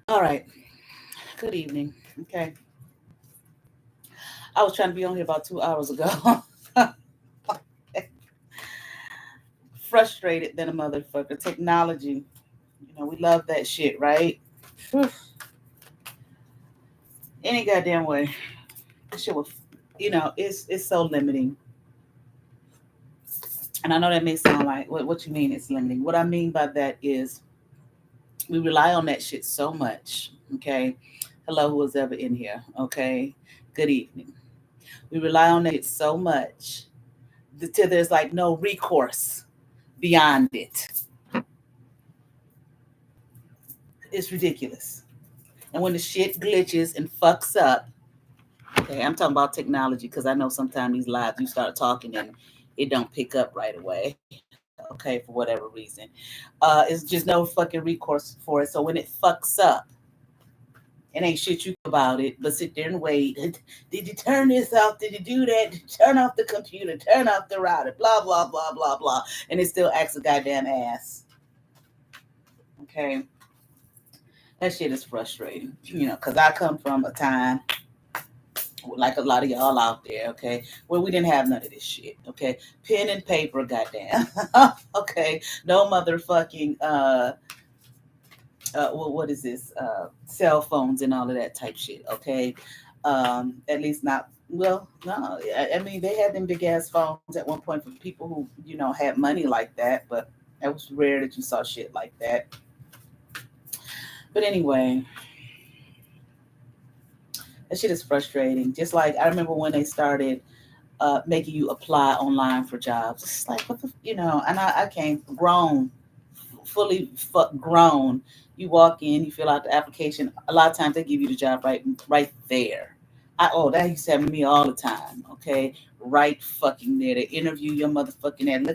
All right. Good evening. Okay. I was trying to be on here about 2 hours ago. Frustrated than a motherfucker. Technology. We love that shit, right? Whew. Any goddamn way. This shit was, it's so limiting. And I know that may sound like what you mean it's limiting. What I mean by that is we rely on that shit so much. Okay. Hello, who was ever in here. Okay. Good evening. We rely on that shit so much till there's like no recourse beyond it. It's ridiculous. And when the shit glitches and fucks up, okay, I'm talking about technology because I know sometimes these lives you start talking and it don't pick up right away. Okay, for whatever reason, it's just no fucking recourse for it. So when it fucks up, it ain't shit you can do about it, but sit there and wait. Did you turn this off? Did you do that? Did you turn off the computer? Turn off the router? Blah blah blah blah blah, and it still acts a goddamn ass. Okay, that shit is frustrating. Because I come from a time like a lot of y'all out there, okay, where we didn't have none of this shit, okay, pen and paper, goddamn, okay, no motherfucking what is this, cell phones and all of that type shit, okay, at least not. Well, no, I mean they had them big ass phones at one point for people who had money like that, but it was rare that you saw shit like that. But anyway, that shit is frustrating. Just like I remember when they started making you apply online for jobs. It's like what and I came grown, fully grown. You walk in, you fill out the application. A lot of times they give you the job right there. That used to happen to me all the time. Okay, right fucking there. They interview your motherfucking head.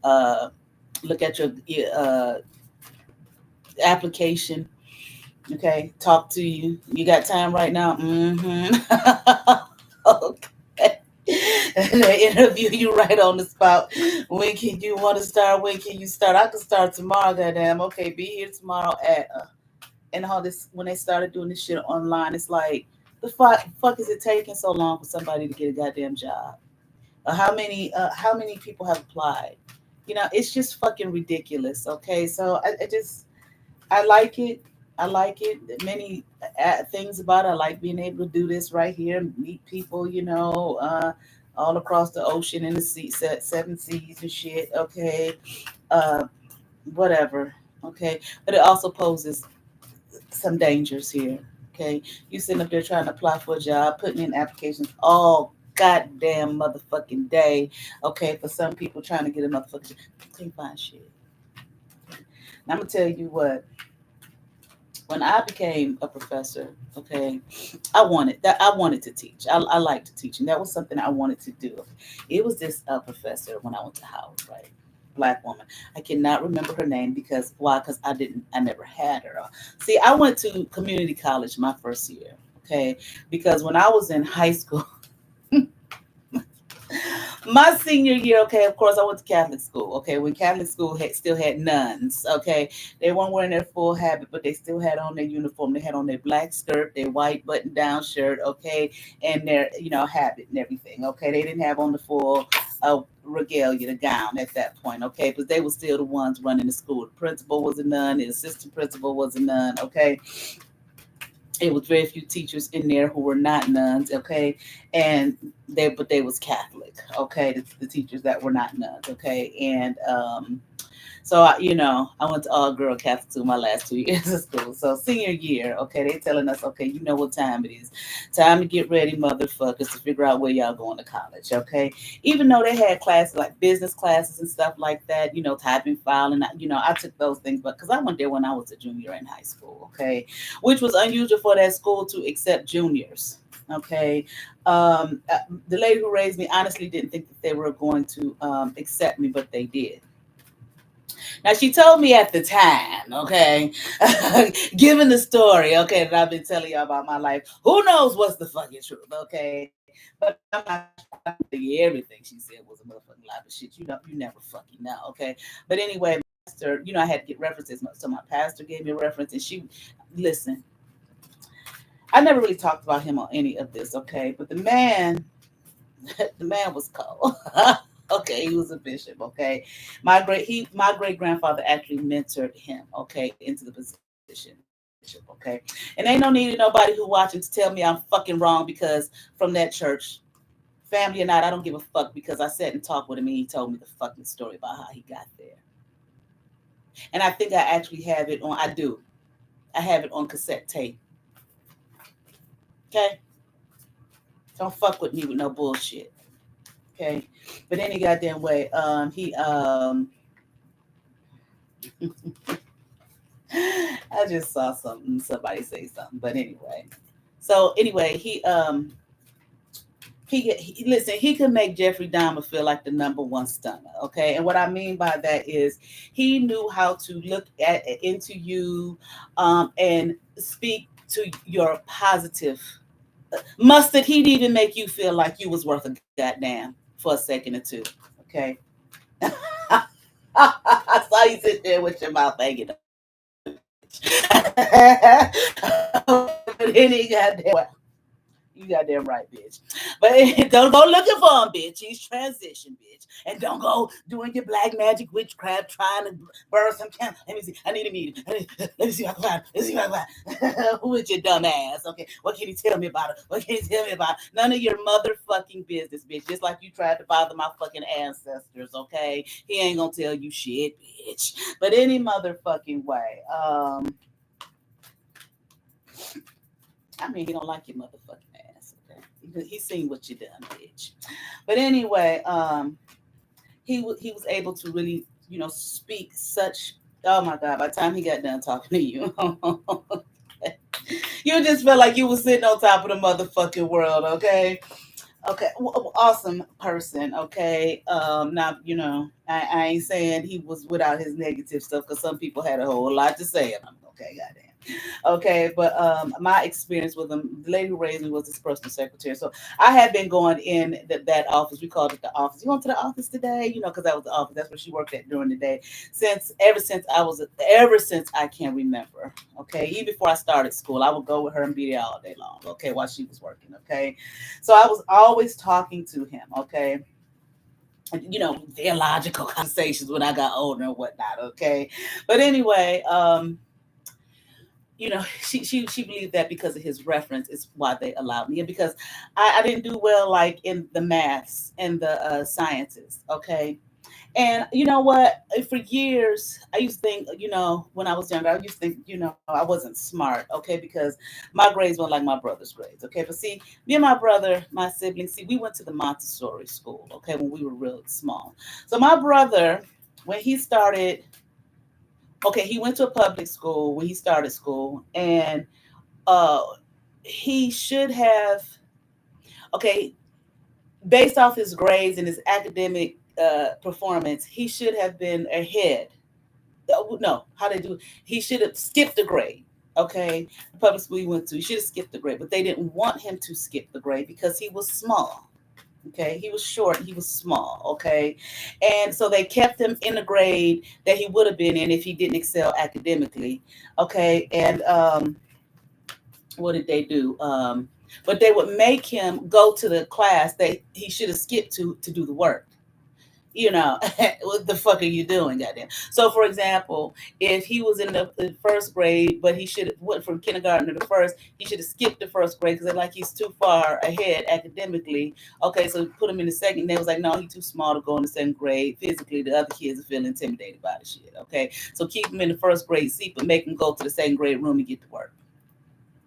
Uh, look at your application. Okay, talk to you. You got time right now? Mm-hmm. Okay. And they interview you right on the spot. When can you want to start? When can you start? I can start tomorrow, goddamn. Okay, be here tomorrow at and all this when they started doing this shit online, it's like the fuck is it taking so long for somebody to get a goddamn job? How many people have applied? It's just fucking ridiculous. Okay, so I like it. I like it. Many things about it. I like being able to do this right here, meet people, all across the ocean and the sea, seven seas and shit. Okay, uh, whatever. Okay, but it also poses some dangers here. Okay, you sitting up there trying to apply for a job, putting in applications all goddamn motherfucking day. Okay, for some people trying to get a motherfucking job, can't find shit. And I'm gonna tell you what, when I became a professor, okay, I wanted to teach. I liked teaching. That was something I wanted to do. It was this professor when I went to Howard, right? Black woman. I cannot remember her name because why? Because I never had her. See, I went to community college my first year, okay, because when I was in high school, my senior year, okay, of course, I went to Catholic school. Okay, when Catholic school still had nuns. Okay, they weren't wearing their full habit, but they still had on their uniform. They had on their black skirt, their white button-down shirt. Okay, and their habit and everything. Okay, they didn't have on the full regalia, the gown at that point. Okay, because they were still the ones running the school. The principal was a nun. The assistant principal was a nun. Okay, it was very few teachers in there who were not nuns, okay, and they was Catholic, okay, the teachers that were not nuns, okay, and so I went to all girl Catholic school my last 2 years of school. So senior year, okay, they telling us, okay, you know what time it is. Time to get ready, motherfuckers, to figure out where y'all going to college, okay? Even though they had classes like business classes and stuff like that, typing, filing, I took those things, but because I went there when I was a junior in high school, okay, which was unusual for that school to accept juniors. Okay, the lady who raised me honestly didn't think that they were going to accept me, but they did. Now she told me at the time, okay, given the story, okay, that I've been telling y'all about my life, who knows what's the fucking truth, okay? But I'm not everything she said was a motherfucking lie, but shit, you never fucking know, okay? But anyway, I had to get references. So my pastor gave me a reference, and listen, I never really talked about him on any of this, okay? But the man, the man was cold. Okay, he was a bishop. Okay, my great grandfather actually mentored him. Okay, into the position bishop. Okay, and ain't no need nobody who watching to tell me I'm fucking wrong because from that church, family or not, I don't give a fuck because I sat and talked with him and he told me the fucking story about how he got there. And I think I actually have it on. I do. I have it on cassette tape. Okay, don't fuck with me with no bullshit. Okay, but any goddamn way, I just saw something, somebody say something, but anyway. So anyway, listen. He could make Jeffrey Dahmer feel like the number one stunner. Okay, and what I mean by that is he knew how to look into you, and speak to your positive. Mustard. He'd even make you feel like you was worth a goddamn for a second or two. Okay. I saw you sit there with your mouth hanging up. But any goddamn way. You goddamn right, bitch. But don't go looking for him, bitch. He's transition, bitch. And don't go doing your black magic witchcraft trying to burn some camp. Let me see. I need a meeting. Let me see if I can find. Let's see if I can find. Who is your dumb ass? Okay. What can you tell me about it? What can you tell me about it? None of your motherfucking business, bitch. Just like you tried to bother my fucking ancestors, okay? He ain't gonna tell you shit, bitch. But any motherfucking way. I mean, he don't like your motherfucking ass. Okay, he's seen what you done, bitch. But anyway, he was able to really, speak such. Oh my God! By the time he got done talking to you, you just felt like you was sitting on top of the motherfucking world. Okay. Okay, awesome person. Okay, now I ain't saying he was without his negative stuff because some people had a whole lot to say about him. Okay, goddamn. Okay, but my experience with him, the lady who raised me was his personal secretary. So I had been going in that office. We called it the office. You went to the office today? Because that was the office. That's where she worked at during the day. Ever since I can remember. Okay, even before I started school, I would go with her and be there all day long. Okay, while she was working. Okay, so I was always talking to him. Okay. Theological conversations when I got older and whatnot. Okay, but anyway, she believed that because of his reference is why they allowed me, and because I didn't do well like in the maths and the sciences. Okay, and you know what? For years, I used to think, when I was younger, I used to think, I wasn't smart, okay, because my grades weren't like my brother's grades, okay. But see, me and my brother, my siblings, see, we went to the Montessori school, okay, when we were real small. So my brother, when he started, okay, he went to a public school when he started school, and uh, he should have, okay, based off his grades and his academic performance, he should have been ahead. No, how they do? He should have skipped a grade. Okay, the public school he went to, he should have skipped the grade, but they didn't want him to skip the grade because he was small. Okay, he was short, he was small. Okay, and so they kept him in the grade that he would have been in if he didn't excel academically. Okay, and what did they do? But they would make him go to the class that he should have skipped to do the work. What the fuck are you doing, goddamn? So, for example, if he was in the first grade, but he should have went from kindergarten to the first, he should have skipped the first grade because they're like he's too far ahead academically. Okay, so put him in the second. They was like, no, he's too small to go in the second grade. Physically, the other kids are feeling intimidated by the shit. Okay, so keep him in the first grade seat, but make him go to the second grade room and get to work.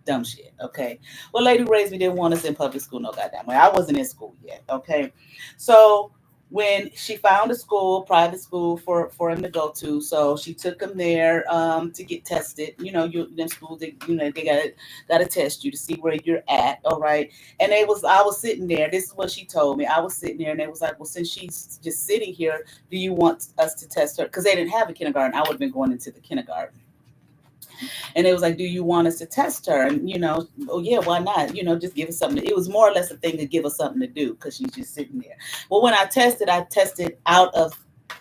Dumb shit. Okay. Well, lady raised me didn't want us in public school no goddamn way. I wasn't in school yet. Okay. So when she found a school, private school for him to go to, so she took him there to get tested. Them schools, they gotta test you to see where you're at. All right. And I was sitting there. This is what she told me. I was sitting there, and they was like, well, since she's just sitting here, do you want us to test her? Because they didn't have a kindergarten. I would have been going into the kindergarten. And it was like, do you want us to test her? And, oh yeah, why not? Just give us something. It was more or less a thing to give us something to do because she's just sitting there. Well, when I tested out of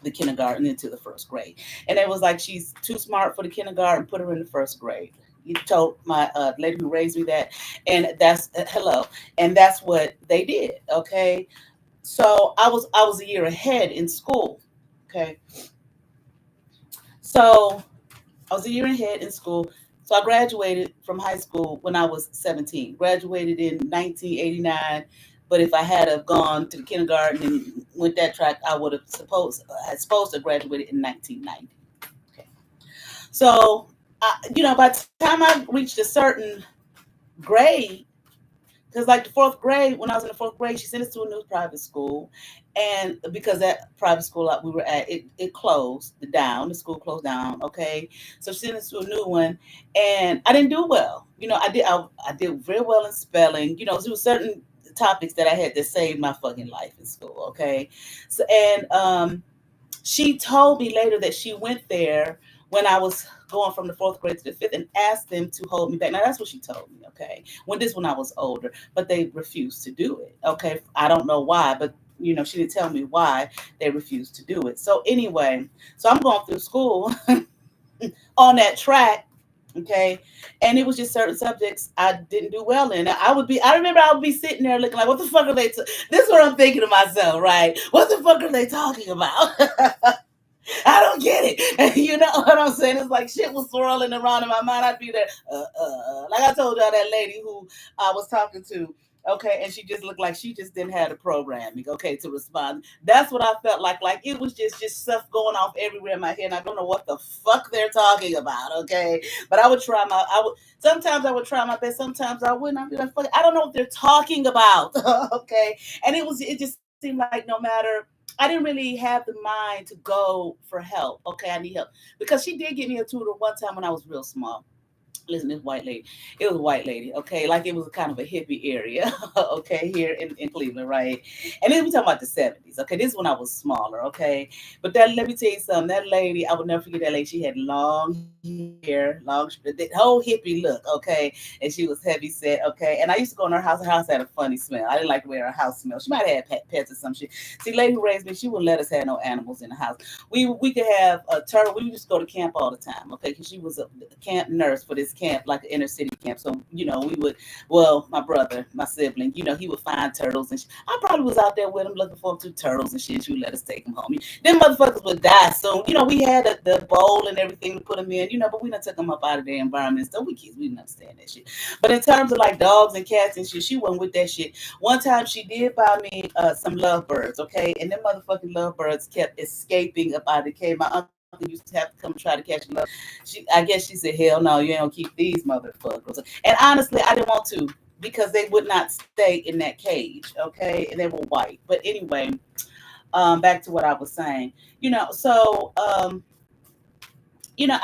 the kindergarten into the first grade. And it was like, she's too smart for the kindergarten, put her in the first grade. You told my lady who raised me that, and that's hello, and that's what they did. Okay, so I was a year ahead in school. Okay, so I was a year ahead in school. So I graduated from high school when I was 17. Graduated in 1989. But if I had have gone to the kindergarten and went that track, I would have supposed to graduated in 1990. Okay. So, by the time I reached a certain grade, because like the fourth grade, when I was in the fourth grade, she sent us to a new private school, and because that private school that we were at, it closed down. The school closed down. Okay, so she sent us to a new one, and I didn't do well. I did very well in spelling. There were certain topics that I had that saved my fucking life in school. Okay, so and she told me later that she went there when I was going from the fourth grade to the fifth and asked them to hold me back. Now that's what she told me, okay? When I was older, but they refused to do it. Okay. I don't know why, but she didn't tell me why they refused to do it. So anyway, so I'm going through school on that track. Okay. And it was just certain subjects I didn't do well in. I remember I would be sitting there looking like, what the fuck are they, this is what I'm thinking to myself, right? What the fuck are they talking about? I don't get it. You know what I'm saying? It's like shit was swirling around in my mind. I'd be there, like I told y'all, that lady who I was talking to, okay, and she just looked like she just didn't have the programming, okay, to respond. That's what I felt like. Like it was just stuff going off everywhere in my head, and I don't know what the fuck they're talking about, okay. But sometimes I would try my best, sometimes I wouldn't. I'd be like, fuck, I don't know what they're talking about, okay. And it just seemed like no matter. I didn't really have the mind to go for help. Okay, I need help because she did give me a tutor one time when I was real small. Listen, this white lady, it was a white lady, okay, like it was kind of a hippie area, okay, here in Cleveland, right? And then we talking about the 70s, okay, this is when I was smaller, okay, but that, let me tell you something, that lady, I would never forget that lady. She had long hair, the whole hippie look, okay, and she was heavy set, okay, and I used to go in her house. Her house had a funny smell. I didn't like the way her house smelled. She might have had pets or some shit. See, lady who raised me, she wouldn't let us have no animals in the house. We could have a turtle. We would just go to camp all the time, okay, because she was a camp nurse for this camp, like an inner city camp. So, we would, well, my brother, my sibling, he would find turtles and shit. I probably was out there with him looking for 2 turtles and shit. She would let us take them home. Them motherfuckers would die soon. We had the bowl and everything to put them in, but we done took them up out of their environment. So we kids, we didn't understand that shit. But in terms of like dogs and cats and shit, she wasn't with that shit. One time she did buy me some lovebirds, okay? And them motherfucking lovebirds kept escaping up out of the cave. My uncle used to have to come try to catch love. I guess she said, hell no, you ain't gonna keep these motherfuckers. And honestly, I didn't want to because they would not stay in that cage, okay? And they were white. But anyway, back to what I was saying. I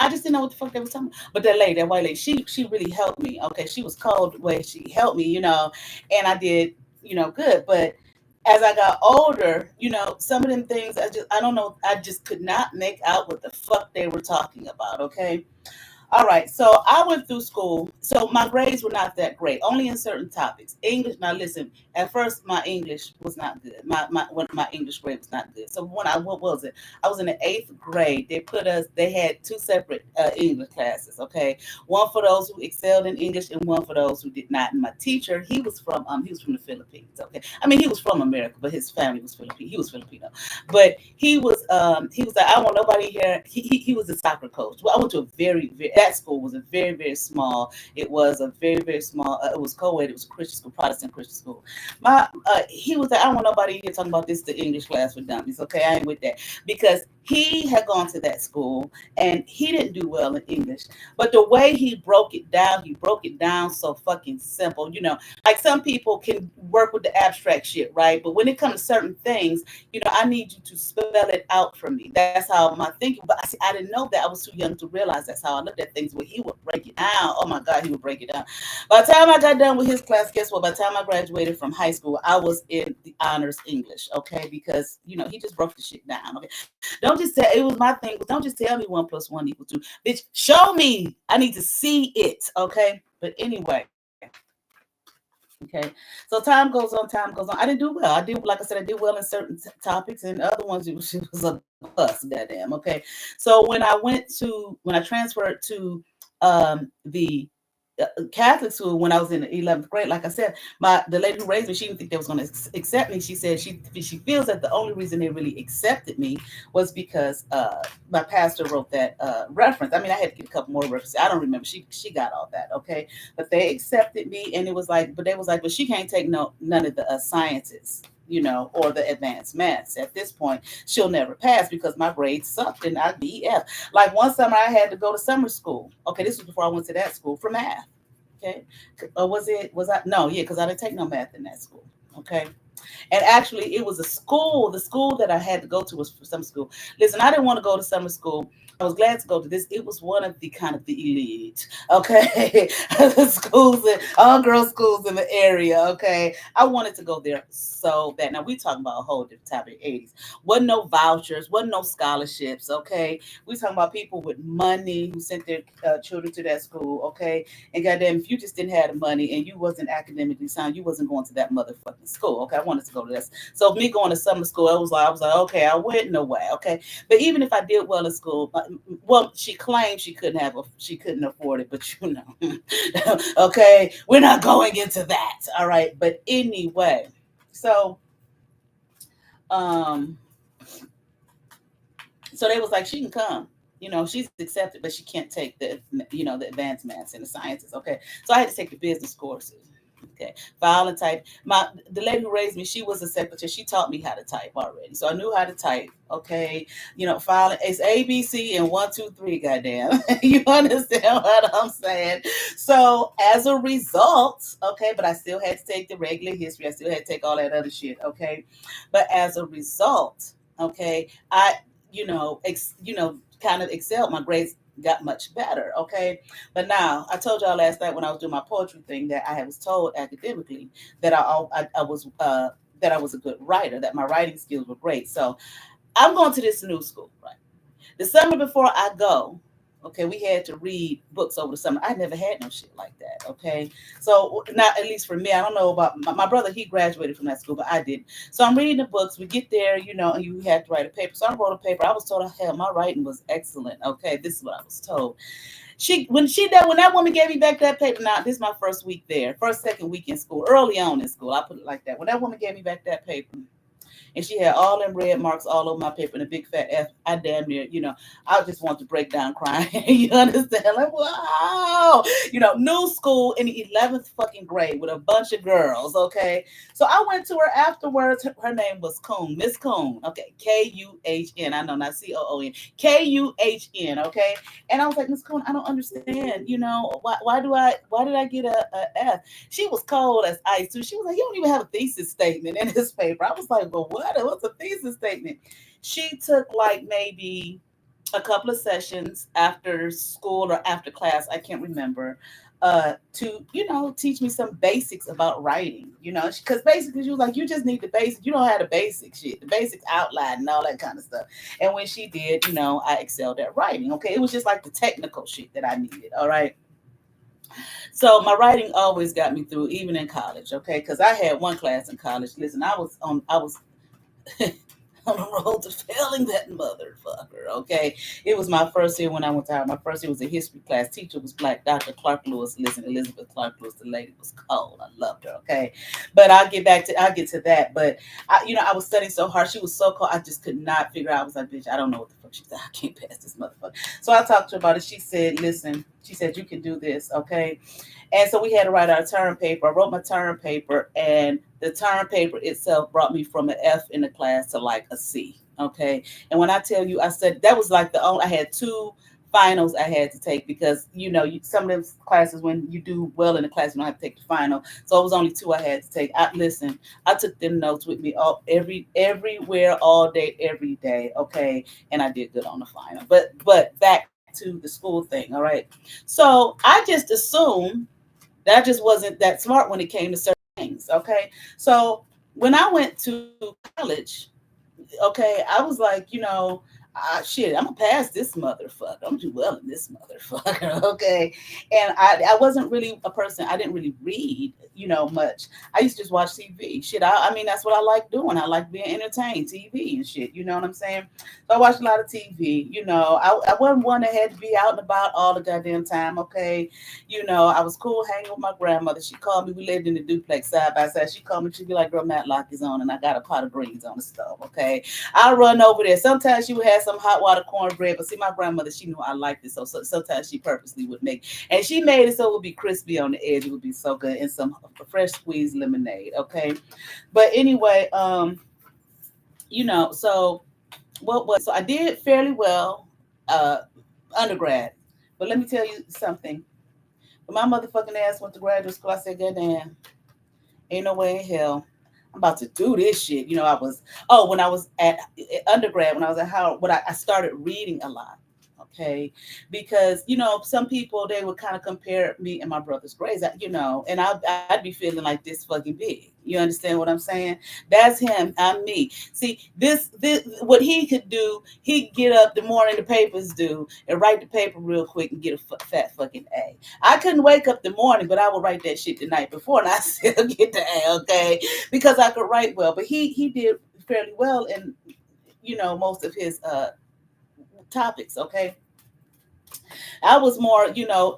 just didn't know what the fuck they were talking about. But that white lady, she really helped me. Okay, she was cold the way she helped me, and I did, good. But as I got older, some of them things I don't know, I just could not make out what the fuck they were talking about. Okay. All right, so I went through school. So my grades were not that great, only in certain topics. English. Now listen, at first my English was not good. My English grade was not good. So what was it? I was in the 8th grade. They had 2 separate English classes. Okay, one for those who excelled in English and one for those who did not. And my teacher, he was from the Philippines. Okay, I mean he was from America, but his family was Filipino. He was Filipino, but he was like, I don't want nobody here. He was a soccer coach. Well, I went to a that school was a very, very small. It was a very, very small. It was co-ed. It was a Christian school, Protestant Christian school. He was like, I don't want nobody here talking about this, the English class for dummies. Okay, I ain't with that because he had gone to that school and he didn't do well in English. But the way he broke it down so fucking simple. Like some people can work with the abstract shit, right? But when it comes to certain things, I need you to spell it out for me. That's how my thinking. But I didn't know that. I was too young to realize that's how I looked at things. Where he would break it down. Oh my God, he would break it down. By the time I got done with his class, guess what? By the time I graduated from high school, I was in the honors English. Okay, because he just broke the shit down. Okay, don't just tell. It was my thing. Don't just tell me 1+1 = 2. Bitch, show me. I need to see it. Okay, but anyway. Okay, so time goes on, time goes on. I didn't do well. I did, like I said, I did well in certain topics, and other ones it was a bust, goddamn. Okay, so when I transferred to the Catholic school when I was in the 11th grade, like I said, the lady who raised me, she didn't think they was going to accept me. She said she feels that the only reason they really accepted me was because my pastor wrote that reference. I mean, I had to get a couple more references. I don't remember. She got all that. Okay, but they accepted me, and it was like, but they was like, but she can't take none of the sciences, or the advanced maths. At this point, she'll never pass because my grades sucked and I BF. Like one summer, I had to go to summer school. Okay, this was before I went to that school for math. Okay, or was I? No, yeah, because I didn't take no math in that school. Okay, and actually, it was a school. The school that I had to go to was for summer school. Listen, I didn't want to go to summer school. I was glad to go to this. It was one of the kind of the elite, okay, the schools, all girls schools in the area, okay. I wanted to go there so bad. Now we talking about a whole different type of 80s. Wasn't no vouchers, wasn't no scholarships, okay. We talking about people with money who sent their children to that school, okay. And goddamn, if you just didn't have the money and you wasn't academically sound, you wasn't going to that motherfucking school, okay. I wanted to go to this. So me going to summer school, I was like, okay, I went no way, okay. But even if I did well in school, well, she claimed she couldn't afford it, but okay, we're not going into that, all right. But anyway, so um, so they was like, she can come. She's accepted, but she can't take the advanced maths and the sciences. Okay, so I had to take the business courses. Okay, file and type. The lady who raised me, she was a secretary. She taught me how to type already, so I knew how to type. Okay, file it's ABC and 1 2 3. Goddamn, you understand what I'm saying? So as a result, okay, but I still had to take the regular history. I still had to take all that other shit. Okay, but as a result, okay, I kind of excelled. My grades got much better. Okay, but now I told y'all last night when I was doing my poetry thing that I was told academically that I was a good writer, that my writing skills were great. So I'm going to this new school, right? The summer before I go, okay, we had to read books over the summer. I never had no shit like that, okay? So, not at least for me, I don't know about my brother, he graduated from that school, but I didn't. So, I'm reading the books. We get there, and you had to write a paper. So, I wrote a paper. I was told, hell, my writing was excellent, okay? This is what I was told. When that woman gave me back that paper, now this is my first week there, second week in school, early on in school, I put it like that. When that woman gave me back that paper, and she had all them red marks all over my paper and a big fat F. I damn near, I just want to break down crying. You understand? Like, wow. New school in the 11th fucking grade with a bunch of girls, okay? So I went to her afterwards. Her name was Coon, Miss Coon, okay? Kuhn. I know, not Coon. Kuhn, okay? And I was like, Miss Coon, I don't understand. Why did I get a F? She was cold as ice too. She was like, you don't even have a thesis statement in this paper. I was like, well, what? What's a thesis statement? She took like maybe a couple of sessions after school or after class, I can't remember, to teach me some basics about writing. Because basically she was like, you just need the basics. You don't have the basic shit, the basic outline and all that kind of stuff. And when she did, I excelled at writing. Okay, it was just like the technical shit that I needed. All right. So my writing always got me through, even in college, okay? Because I had one class in college. Listen, I was on the road to failing that motherfucker, okay? It was my first year when I went to Howard. My first year was a history class. Teacher was black. Dr. Clark Lewis. Listen, Elizabeth Clark Lewis. The lady was cold. I loved her, okay? But I'll get to that. But I was studying so hard. She was so cold. I just could not figure out. I was like, bitch, I don't know what the fuck. She said, I can't pass this motherfucker. So I talked to her about it. She said, listen, she said, you can do this, okay? And so we had to write our term paper. I wrote my term paper, and the term paper itself brought me from an F in the class to like a C. Okay. And when I tell you, I said that was like I had two finals I had to take because, some of those classes, when you do well in the class, you don't have to take the final. So it was only two I had to take. I took them notes with me everywhere, all day, every day. Okay. And I did good on the final. But back to the school thing. All right. So I just assumed that I just wasn't that smart when it came to certain things. Okay. So when I went to college, okay, I was like, shit, I'm gonna pass this motherfucker. I'm gonna do well in this motherfucker, okay? And I wasn't really a person. I didn't really read, much. I used to just watch TV. Shit, I mean, that's what I like doing. I like being entertained, TV and shit. You know what I'm saying? So I watched a lot of TV. I wasn't one that had to be out and about all the goddamn time. Okay, I was cool hanging with my grandmother. She called me. We lived in the duplex side by side. She called me. She'd be like, "Girl, Matlock is on," and I got a pot of greens on the stove. Okay, I'll run over there. Sometimes she would have some hot water cornbread, but see, my grandmother, she knew I liked it, so sometimes she purposely would make, and she made it so it would be crispy on the edge. It would be so good, and some fresh squeezed lemonade. Okay, but anyway, so so I did fairly well, uh, undergrad, but let me tell you something. When my motherfucking ass went to graduate school, I said, "God damn, ain't no way in hell I'm about to do this shit." When I was at undergrad, when I was at Howard, I started reading a lot. Okay, because some people, they would kind of compare me and my brother's grades, and I'd be feeling like this fucking big. You understand what I'm saying? That's him. I'm me. See, this what he could do. He'd get up the morning the papers due and write the paper real quick and get a fat fucking A. I couldn't wake up the morning, but I would write that shit the night before, and I still get the A. Okay, because I could write well. But he did fairly well in most of his topics. Okay, I was more,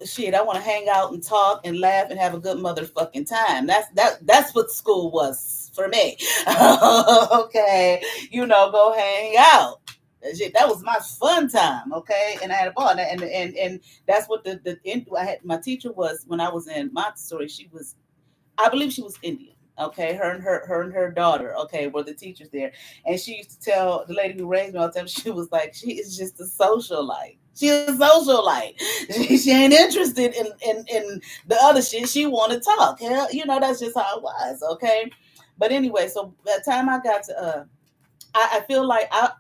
shit. I want to hang out and talk and laugh and have a good motherfucking time. That's what school was for me. Okay, go hang out. That was my fun time. Okay, and I had a ball. And that's what I had. My teacher was when I was in Montessori. I believe she was Indian. Okay, her and her daughter. Okay, were the teachers there, and she used to tell the lady who raised me all the time. She was like, she is just a socialite. She is a socialite. She ain't interested in the other shit. She want to talk. Hell, that's just how it was. Okay, but anyway, so by the time I got to I feel like I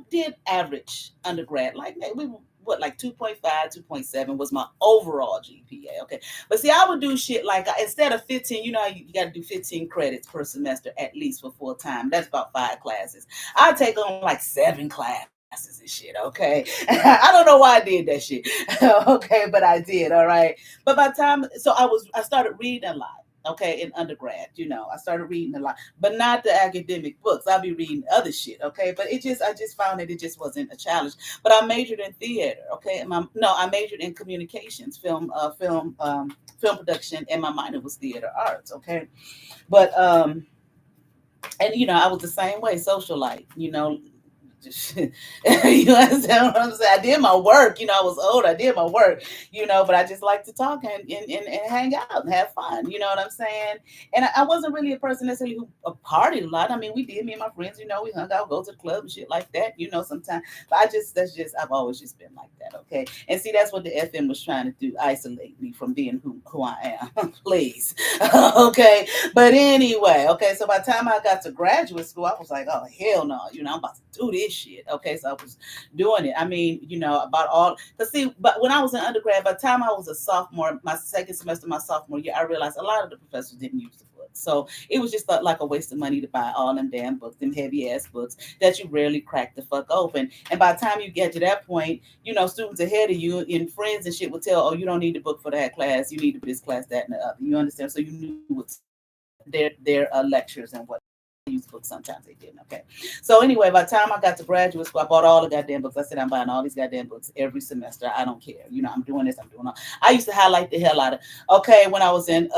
did average undergrad. Like we what like 2.5, 2.7 was my overall GPA. Okay. But see, I would do shit like instead of 15, you got to do 15 credits per semester at least for full time. That's about 5 classes. I take on like 7 classes and shit. Okay. I don't know why I did that shit. Okay, but I did. All right. But by the time, so I started reading a lot. Okay, in undergrad, I started reading a lot, but not the academic books. I'll be reading other shit. Okay, but I just found that it just wasn't a challenge. But I majored in theater. Okay, no, I majored in communications, film production, and my minor was theater arts. Okay, but and I was the same way, socialite. You understand what I'm saying? I did my work. I was old. I did my work. But I just like to talk and hang out and have fun. You know what I'm saying? And I wasn't really a person necessarily who partied a lot. I mean, we did. Me and my friends. We hung out, go to the club and shit like that. Sometimes. But I've always just been like that. Okay. And see, that's what the FM was trying to do: isolate me from being who I am. Please. Okay. But anyway, okay. So by the time I got to graduate school, I was like, oh hell no. I'm about to do this shit. Okay, so I was doing it. I mean, about all. Cause see, but when I was in undergrad, by the time I was a sophomore, my second semester, my sophomore year, I realized a lot of the professors didn't use the books, so it was just like a waste of money to buy all them damn books, them heavy ass books that you rarely crack the fuck open. And by the time you get to that point, students ahead of you and friends and shit would tell, oh, you don't need the book for that class. You need this class, that, and the other. You understand? So you knew what's their lectures and what. Use books sometimes they didn't. Okay, so anyway, by the time I got to graduate school, I bought all the goddamn books. I said I'm buying all these goddamn books every semester. I don't care. I'm doing this. I'm doing all. I used to highlight the hell out of. Okay, when I was in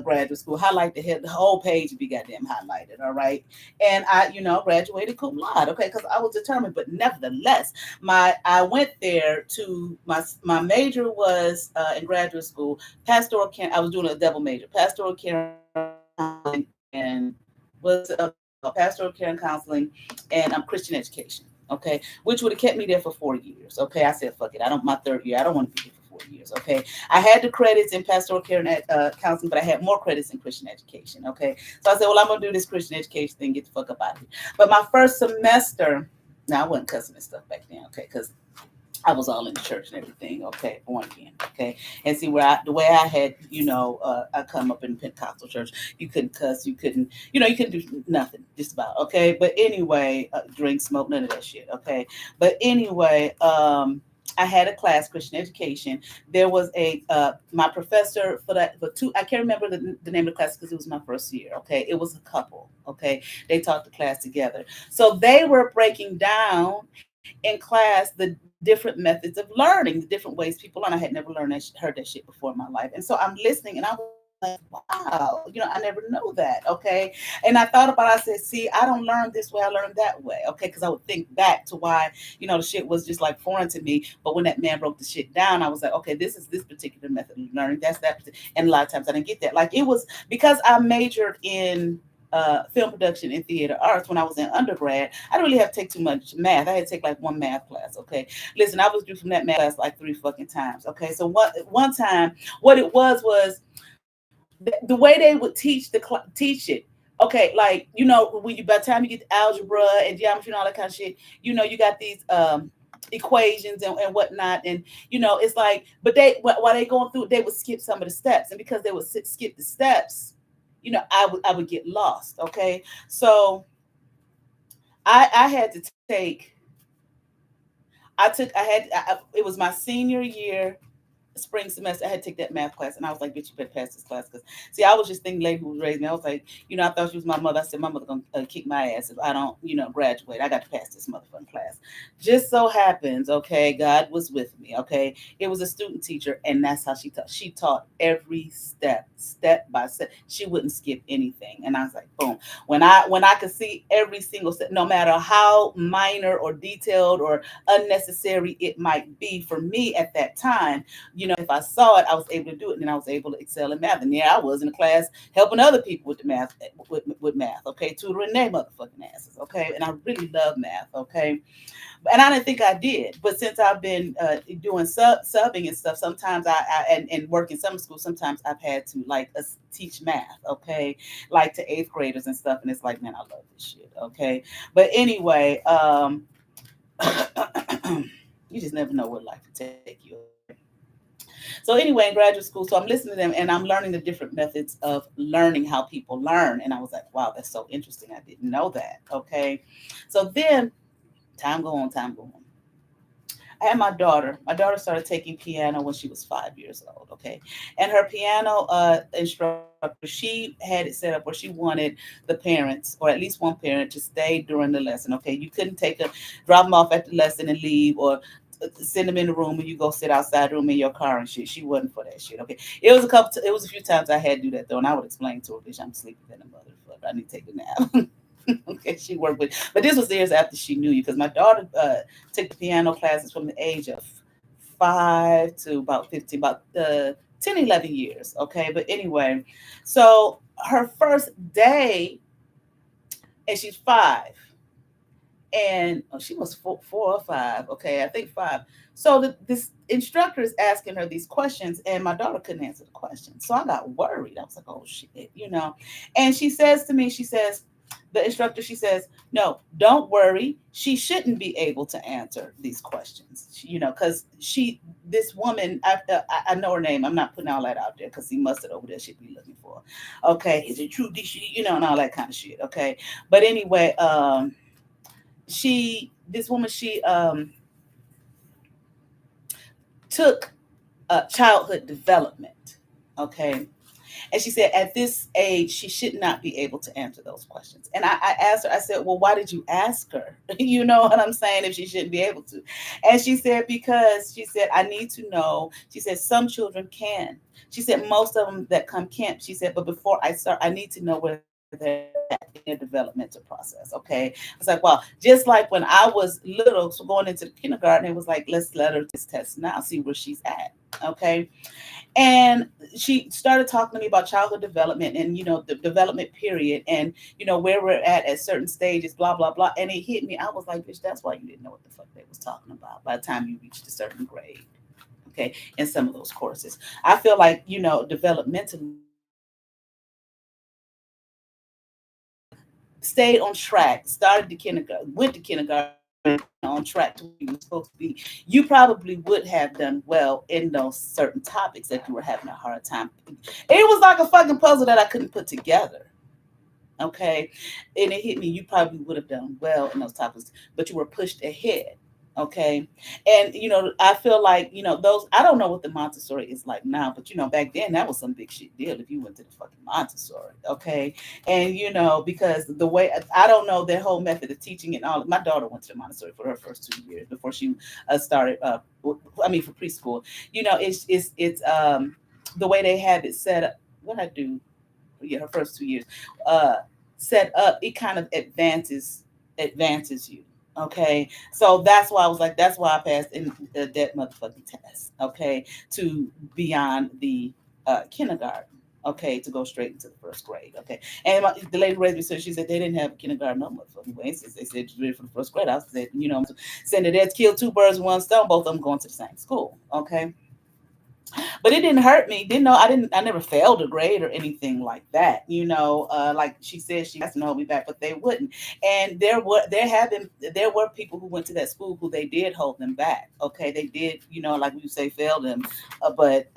graduate school, highlight the whole page would be goddamn highlighted. All right, and I graduated cum laude. Okay, because I was determined. But nevertheless, I went there to my major was in graduate school pastoral care. I was doing a double major, pastoral care and was pastoral care and counseling and Christian education. Okay, which would have kept me there for 4 years. Okay, I said fuck it. My third year. I don't want to be here for 4 years. Okay, I had the credits in pastoral care and counseling, but I had more credits in Christian education. Okay, so I said, well, I'm gonna do this Christian education thing. Get the fuck up out of here. But my first semester, now I wasn't cussing and stuff back then. Okay, because I was all in the church and everything, okay, born again, okay. And see where the way I had, I come up in Pentecostal church, you couldn't cuss, you couldn't do nothing, just about, okay. But anyway, drink, smoke, none of that shit, okay. But anyway, I had a class, Christian education. There was my professor for that for two. I can't remember the name of the class because it was my first year. Okay, it was a couple. Okay, they taught the class together. So they were breaking down in class the different methods of learning, the different ways people learn. I had never heard that shit before in my life, and so I'm listening, and I was like, wow, I never know that. Okay, and I thought about it. I said, see, I don't learn this way. I learn that way. Okay, because I would think back to why the shit was just like foreign to me. But when that man broke the shit down, I was like, okay, this is this particular method of learning. That's that. And a lot of times I didn't get that. Like it was because I majored in film production and theater arts when I was in undergrad. I didn't really have to take too much math. I had to take like one math class. Okay, listen, I was due from that math class like three fucking times. Okay, so one time, what it was the way they would teach it. Okay, like when you by the time you get to algebra and geometry and all that kind of shit, you got these equations and whatnot, and it's like, but while they going through, they would skip some of the steps, and because they would skip the steps, I would get lost. Okay, so I had to take. It was my senior year spring semester, I had to take that math class, and I was like, "Bitch, you better pass this class." Because see, I was just thinking, lady who was raising me, I was like, I thought she was my mother. I said, "My mother gonna kick my ass if I don't, graduate. I got to pass this motherfucking class." Just so happens, okay, God was with me. Okay, it was a student teacher, and that's how she taught. She taught every step by step. She wouldn't skip anything, and I was like, boom. When I could see every single step, no matter how minor or detailed or unnecessary it might be for me at that time, if I saw it, I was able to do it, and then I was able to excel in math. And yeah, I was in the class helping other people with the math, with math, okay, tutoring their motherfucking asses, okay. And I really love math, okay. And I didn't think I did, but since I've been doing subbing and stuff, sometimes and work in summer school, sometimes I've had to like teach math, okay, like to eighth graders and stuff, and it's like, man, I love this shit, okay. But anyway, you just never know where life will take you, okay. So anyway, in graduate school, so I'm listening to them and I'm learning the different methods of learning how people learn. And I was like, wow, that's so interesting. I didn't know that. Okay. So then time go on. I had my daughter. My daughter started taking piano when she was 5 years old. Okay. And her piano instructor, she had it set up where she wanted the parents, or at least one parent, to stay during the lesson. Okay. You couldn't drop them off at the lesson and leave, or send them in the room and you go sit outside the room in your car and shit. She wasn't for that shit. Okay. It was a few times I had to do that though. And I would explain to her, bitch, I'm sleeping in the motherfucker. I need to take a nap. Okay, she worked with, but this was years after she knew you, because my daughter took the piano classes from the age of 5 to about 15, about 10, 11 years. Okay, but anyway, so her first day, and she's 5, and she was 4 or 5. Okay, I think 5. So this instructor is asking her these questions, and my daughter couldn't answer the questions. So I got worried. I was like, oh shit. And she says to me, the instructor, she says, no, don't worry. She shouldn't be able to answer these questions, because this woman, I know her name. I'm not putting all that out there because he mustard over there she'd be looking for. Okay, is it true? Did she, and all that kind of shit. Okay, but anyway, this woman, she took childhood development. Okay, and she said at this age, she should not be able to answer those questions. And I asked her, I said, well, why did you ask her? You know what I'm saying? If she shouldn't be able to. And she said, because she said, I need to know. She said, some children can. She said, most of them that come can't. She said, but before I start, I need to know where they're at in their developmental process. Okay. I was like, well, just like when I was little, so going into the kindergarten, it was like, let's let her test now, see where she's at. Okay. And she started talking to me about childhood development and the development period, and where we're at certain stages, blah blah blah. And it hit me. I was like, bitch, that's why you didn't know what the fuck they was talking about by the time you reached a certain grade. Okay, in some of those courses, I feel like developmentally stayed on track, started the kindergarten, went to kindergarten, on track to where you were supposed to be, you probably would have done well in those certain topics that you were having a hard time. It was like a fucking puzzle that I couldn't put together. Okay, and it hit me. You probably would have done well in those topics, but you were pushed ahead. Okay, and I feel like those. I don't know what the Montessori is like now, but back then that was some big shit deal if you went to the fucking Montessori. Okay, and because the way I don't know their whole method of teaching and all. My daughter went to the Montessori for her first 2 years before she started. I mean, for preschool. It's the way they have it set up. What I do, yeah, her first 2 years, uh, set up, it kind of advances you. Okay, so that's why I was like, that's why I passed in that motherfucking test. Okay, to beyond the kindergarten. Okay, to go straight into the first grade. Okay, and the lady raised me, so she said they didn't have kindergarten no motherfucking way. Since they said ready for the first grade, I said, saying that that's killed two birds with one stone. Both of them going to the same school. Okay, but it didn't hurt me. Didn't know I never failed a grade or anything like that. Like she said, she has to hold me back, but they wouldn't. And there were people who went to that school who they did hold them back. Okay, they did, like we say, fail them, but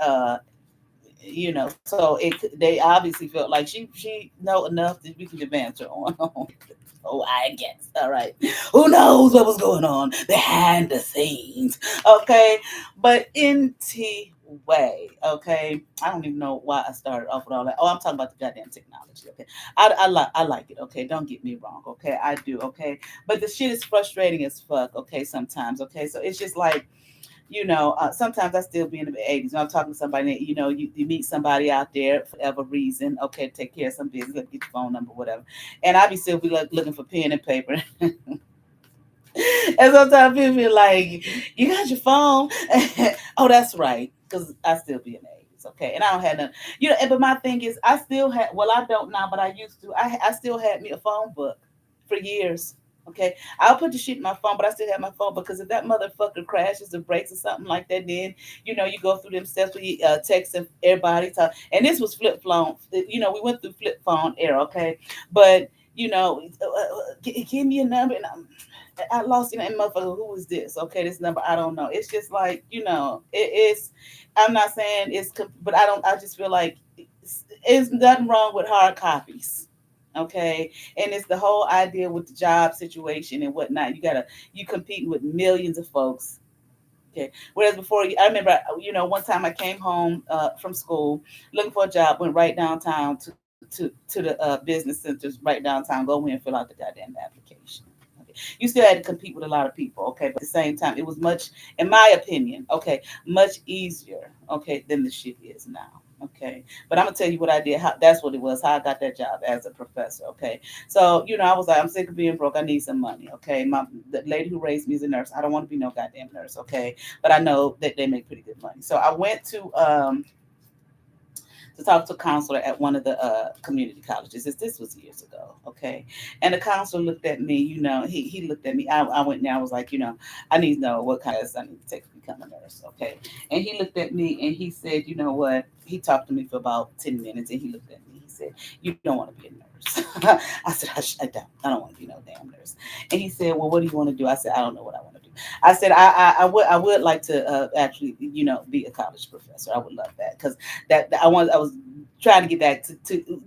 so they obviously felt like she know enough that we can advance her on. Oh, I guess. All right. Who knows what was going on behind the scenes? Okay. But way, okay. I don't even know why I started off with all that. Oh, I'm talking about the goddamn technology. Okay. I like it. Okay. Don't get me wrong. Okay. I do. Okay. But the shit is frustrating as fuck. Okay. Sometimes. Okay. So it's just like, sometimes I still be in the 80s. When I'm talking to somebody, you meet somebody out there for whatever reason, okay, take care of some business, get your phone number, whatever. And I be still be like looking for pen and paper. And sometimes people be like, "You got your phone?" Oh, that's right, because I still be in the 80s, okay, and I don't have none. But my thing is, I still had. Well, I don't now, but I used to. I still had me a phone book for years. Okay, I'll put the shit in my phone, but I still have my phone because if that motherfucker crashes or breaks or something like that, then you go through them steps where you text everybody. Talk, and this was flip phone. We went through flip phone era. Okay, but give me a number, and I lost and motherfucker. Who is this? Okay, this number I don't know. It's just like it's. I'm not saying but I don't. I just feel like it's nothing wrong with hard copies. Okay, and it's the whole idea with the job situation and whatnot. You competing with millions of folks. Okay, whereas before, I remember one time I came home from school looking for a job, went right downtown to the business centers right downtown. Go in and fill out the goddamn application. Okay. You still had to compete with a lot of people, okay, but at the same time, it was much, in my opinion, okay, much easier, okay, than the shit is now. Okay, but I'm gonna tell you what I did. How that's what it was. How I got that job as a professor. Okay, so I was like, I'm sick of being broke. I need some money. Okay, the lady who raised me is a nurse. I don't want to be no goddamn nurse. Okay, but I know that they make pretty good money. So I went to talk to a counselor at one of the community colleges. This was years ago, okay? And the counselor looked at me, he looked at me. I went there, I was like, I need to know what kind of I need to take to become a nurse, okay? And he looked at me and he said, you know what? He talked to me for about 10 minutes and he looked at me. He said, you don't want to be a nurse. I said, I don't want to be no damn nurse. And he said, well, what do you want to do? I said, I don't know what I want to do. I said, I would like to actually, be a college professor. I would love that because I was trying to get back to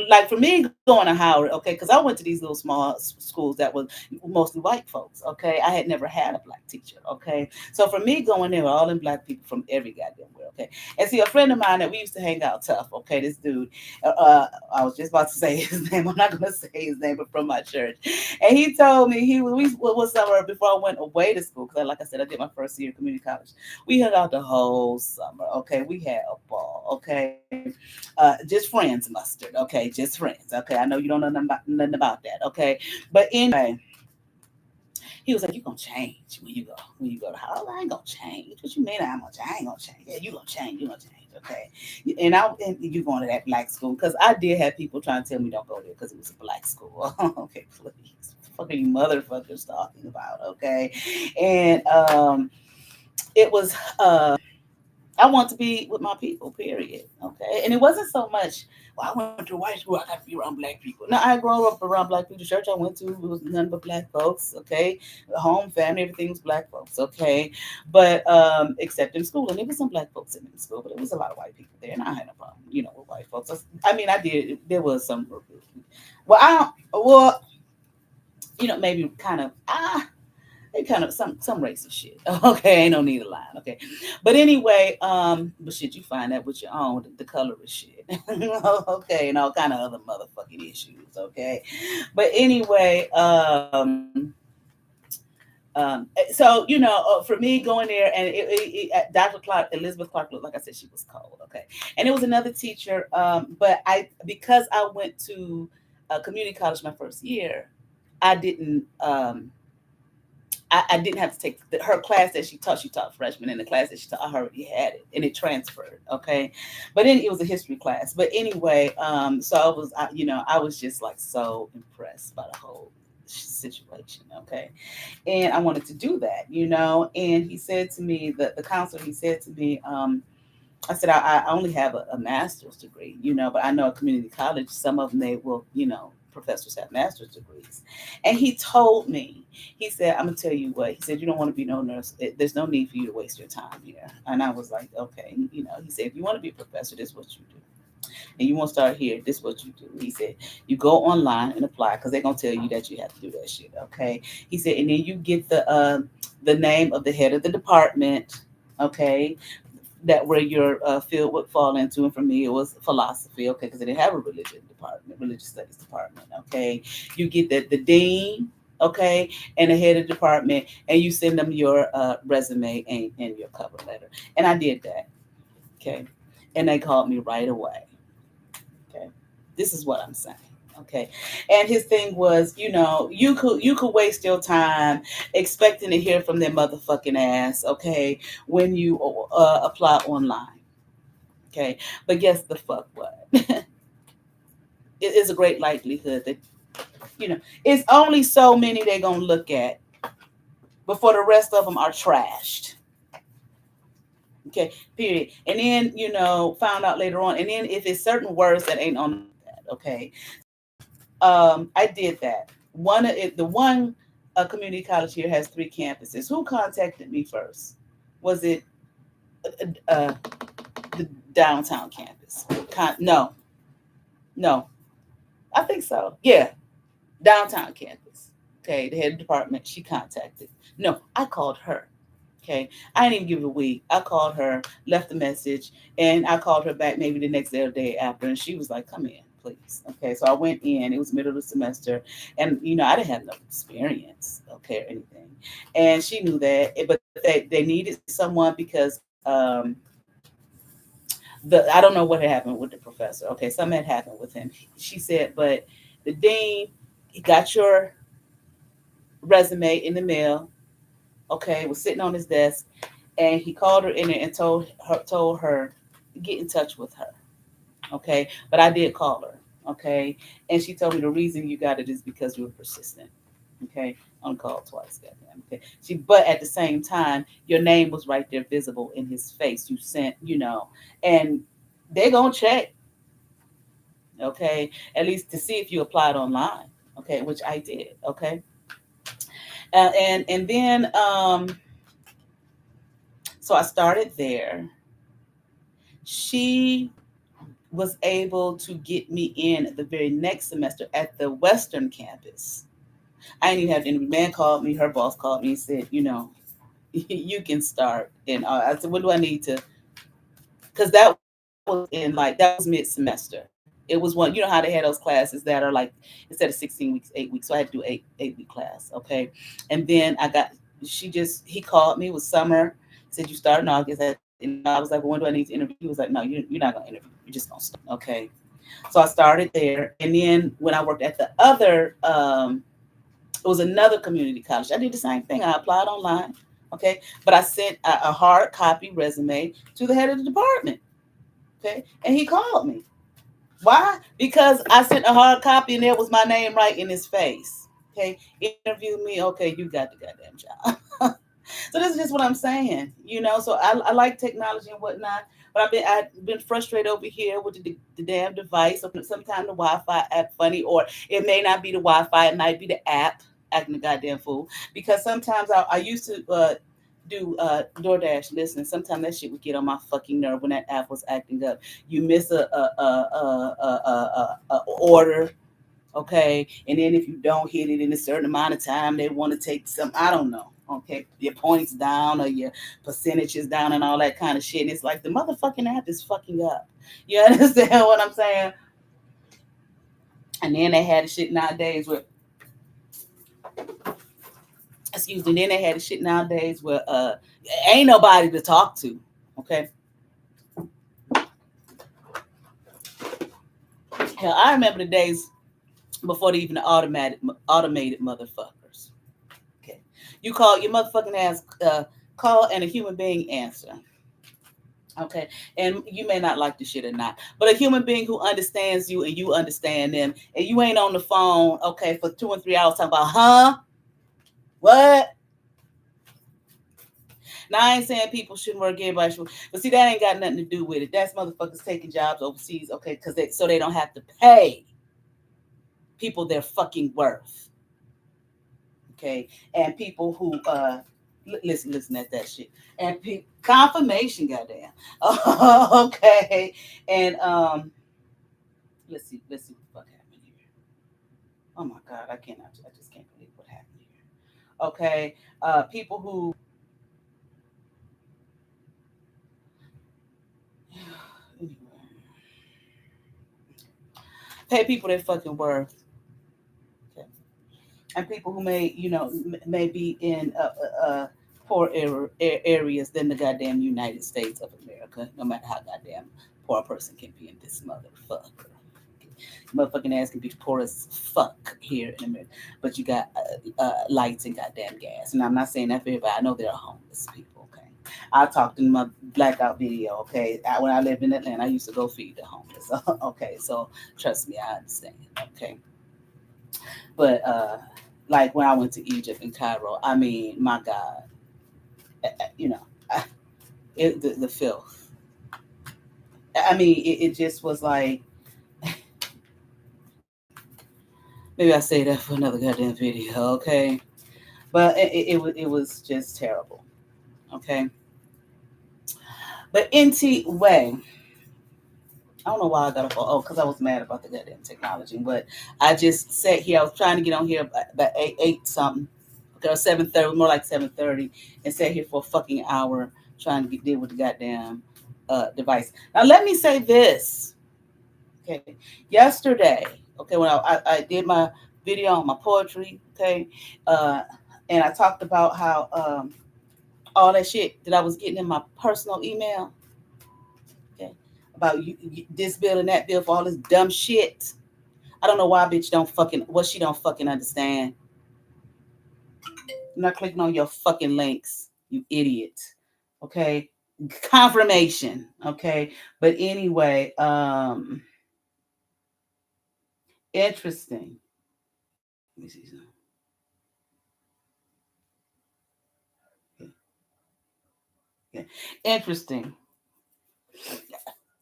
like for me going to Howard, okay, because I went to these little small schools that was mostly white folks, okay. I had never had a black teacher, okay. So for me going there with all them black people from every goddamn world, okay. And see, a friend of mine that we used to hang out tough, okay, this dude, I was just about to say his name. I'm not gonna say his name, but from my church, and he told me we was summer before I went away to school because, like I said, I did my first year of community college. We hung out the whole summer, okay. We had a ball, okay. Just friends, mustard. Okay, just friends. Okay, I know you don't know nothing about that. Okay, but anyway, he was like, "You gonna change when you go to Harvard? I ain't gonna change. What you mean I'm gonna change? I ain't gonna change. Yeah, you gonna change. You gonna change. Okay, and you going to that black school because I did have people trying to tell me don't go there because it was a black school. Okay, please, what are you motherfuckers talking about? Okay, and it was I want to be with my people, period. Okay. And it wasn't so much, well, I went to white school, I got to be around black people. No, I grew up around black people. The church I went to was none but black folks. Okay. The home, family, everything was black folks. Okay. But except in school. And there was some black folks in school, but it was a lot of white people there. And I had no problem, with white folks. I mean, I did, there was some, well, I don't, well, maybe kind of, they kind of some racist shit. Okay, ain't no need of lying. Okay, but anyway, but shit, you find that with your own the colorist shit. Okay, and all kind of other motherfucking issues. Okay, but anyway, so for me going there and Dr. Clark, Elizabeth Clark, like I said, she was cold. Okay, and it was another teacher. But because I went to community college my first year, I didn't. I didn't have to take her class that she taught. She taught freshmen, and the class that she taught, I already had it, and it transferred. Okay, but then it was a history class. But anyway, so I was just like so impressed by the whole situation. Okay, and I wanted to do that. And he said to me, the counselor, he said to me, I said, I only have a master's degree, but I know at community college, some of them, they will, professors have master's degrees. And he told me, he said, I'm going to tell you what, he said, you don't want to be no nurse. There's no need for you to waste your time here. And I was like, okay. He said, if you want to be a professor, this is what you do. And you want to start here, this is what you do. He said, you go online and apply because they're going to tell you that you have to do that shit. Okay. He said, and then you get the name of the head of the department. Okay, that where your field would fall into. And for me, it was philosophy, okay, because they didn't have a religious studies department, okay. You get the dean, okay, and the head of the department, and you send them your resume and your cover letter. And I did that, okay, and they called me right away, okay. This is what I'm saying. Okay. And his thing was, you could waste your time expecting to hear from their motherfucking ass, okay, when you apply online. Okay. But guess the fuck what? It is a great likelihood that, it's only so many they're gonna look at before the rest of them are trashed. Okay, period. And then, found out later on, and then if it's certain words that ain't on that, okay. I did that. The one community college here has 3 campuses. Who contacted me first? Was it uh, the downtown campus? No, no, I think so. Yeah, downtown campus. Okay, the head of department. She contacted. No, I called her. Okay, I didn't even give it a week. I called her, left a message, and I called her back maybe the next day or day after, and she was like, "Come in, please." Okay, so I went in. It was middle of the semester, and I didn't have no experience, okay, or anything, and she knew that. But they needed someone because I don't know what had happened with the professor. Okay, something had happened with him. She said, but the dean, he got your resume in the mail. Okay, was sitting on his desk, and he called her in there and told her to get in touch with her. Okay, but I did call her. Okay, and she told me the reason you got it is because you were persistent. Okay, on call twice, goddamn. Okay, but at the same time, your name was right there, visible in his face. You sent, and they're gonna check. Okay, at least to see if you applied online. Okay, which I did. Okay, and then so I started there. She was able to get me in the very next semester at the Western campus. I didn't even have to interview. Man called me, her boss called me and said, you can start. And I said, what do I need to? Because that that was mid semester. It was one, how they had those classes that are like, instead of 16 weeks, 8 weeks. So I had to do eight-week class. Okay. And then he called me, it was summer, said, you start in August. And I was like, well, when do I need to interview? He was like, no, you're not going to interview. You're just going to start. Okay. So I started there. And then when I worked at the other, it was another community college. I did the same thing. I applied online. Okay. But I sent a hard copy resume to the head of the department. Okay. And he called me. Why? Because I sent a hard copy and there was my name right in his face. Okay. Interview me. Okay. You got the goddamn job. So this is just what I'm saying, you know. So I like technology and whatnot, but I've been frustrated over here with the damn device. Sometimes the Wi-Fi app funny, or it may not be the Wi-Fi, it might be the app acting a goddamn fool. Because sometimes I used to do DoorDash listening. Sometimes that shit would get on my fucking nerve when that app was acting up. You miss a order, okay, and then if you don't hit it in a certain amount of time, they want to take some, I don't know, okay, your points down or your percentages down and all that kind of shit. And it's like the motherfucking app is fucking up. You understand what I'm saying? And then they had the shit nowadays where, excuse me, then they had the shit nowadays where ain't nobody to talk to, okay. Hell, I remember the days before they even automated motherfuckers. Okay, you call your motherfucking ass, call, and a human being answer. Okay, and you may not like the shit or not, but a human being who understands you and you understand them, and you ain't on the phone, okay, for 2 and 3 hours talking about, huh? What? Now I ain't saying people shouldn't work, everybody should, but see that ain't got nothing to do with it. That's motherfuckers taking jobs overseas, okay, because so they don't have to pay people their fucking worth. Okay, and people who listen at that shit, and confirmation, goddamn. Okay, and let's see what the fuck happened here. Oh my god, I just can't believe what happened here. Okay, people who pay people their fucking worth. Okay. And people who may, may be in poor areas than the goddamn United States of America, no matter how goddamn poor a person can be in this motherfucker. Motherfucking ass can be poor as fuck here in America, but you got lights and goddamn gas. And I'm not saying that for everybody. I know there are homeless people. Okay, I talked in my blackout video. Okay, when I lived in Atlanta, I used to go feed the homeless. Okay, so trust me, I understand. Okay, but like when I went to Egypt and Cairo, I mean, my God, you know, the filth. I mean, it just was like, maybe I say that for another goddamn video, okay? But it was just terrible, okay? But anyway, I don't know why I got off. Oh, because I was mad about the goddamn technology. But I just sat here. I was trying to get on here about eight something. Okay, or 7:30, more like 7:30, and sat here for a fucking hour trying to deal with the goddamn device. Now let me say this. Okay, yesterday, okay, when I did my video on my poetry, okay, uh, and I talked about how all that shit that I was getting in my personal email, okay, about this bill and that bill for all this dumb shit. I don't know why bitch don't fucking what she don't fucking understand. I'm not clicking on your fucking links, you idiot. Okay, confirmation. Okay, but anyway, interesting. Let me see something. Okay. Interesting.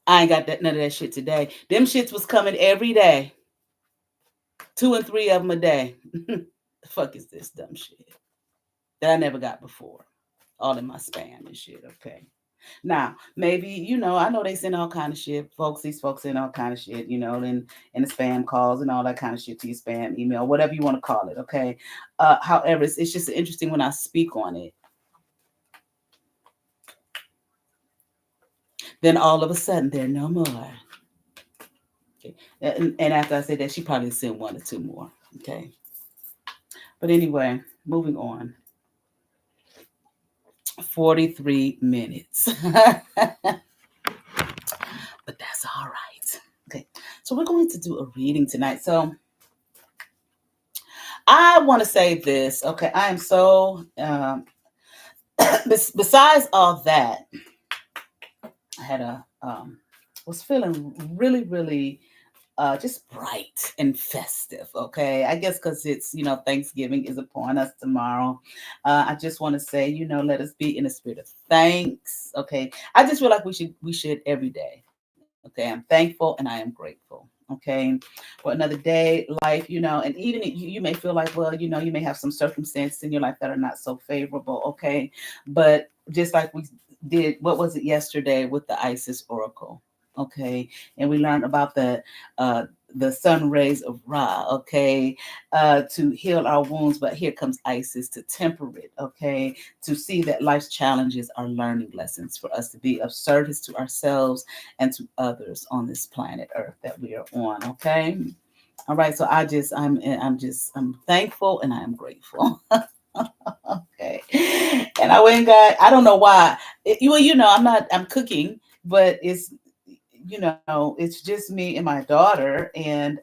I ain't got none of that shit today. Them shits was coming every day. 2 and 3 of them a day. The fuck is this dumb shit that I never got before? All in my spam and shit. Okay. Now, maybe, I know they send all kind of shit. These folks send all kind of shit, and the spam calls and all that kind of shit to your spam email, whatever you want to call it. Okay. However, it's just interesting when I speak on it. Then all of a sudden, they're no more. Okay. And after I said that, she probably sent 1 or 2 more. Okay. But anyway, moving on. 43 minutes. But that's all right. Okay. So we're going to do a reading tonight. So I want to say this. Okay. I am so, besides all that, I had was feeling really, really just bright and festive. Okay, I guess because it's Thanksgiving is upon us tomorrow. I just want to say, let us be in a spirit of thanks. Okay, I just feel like we should every day. Okay, I'm thankful and I am grateful. Okay, for another day, life, and even you may feel like, well, you may have some circumstances in your life that are not so favorable. Okay, but just like we did, what was it yesterday with the Isis Oracle? Okay, and we learned about the sun rays of Ra, okay, to heal our wounds. But here comes Isis to temper it, okay, to see that life's challenges are learning lessons for us to be of service to ourselves and to others on this planet Earth that we are on, okay. All right, so I'm thankful and I am grateful. Okay, and I went and got, I don't know why. I'm cooking, but it's just me and my daughter, and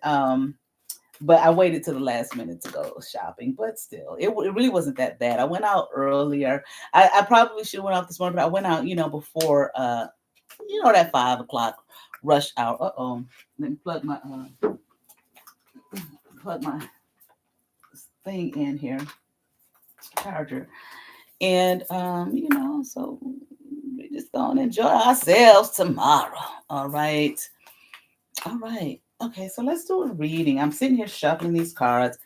but I waited till the last minute to go shopping. But still, it really wasn't that bad. I went out earlier. I probably should have went out this morning, but I went out, before that 5 o'clock rush hour. Let me plug my thing in here, charger, and so we just gonna enjoy ourselves tomorrow. All right. All right. Okay, so let's do a reading. I'm sitting here shuffling these cards.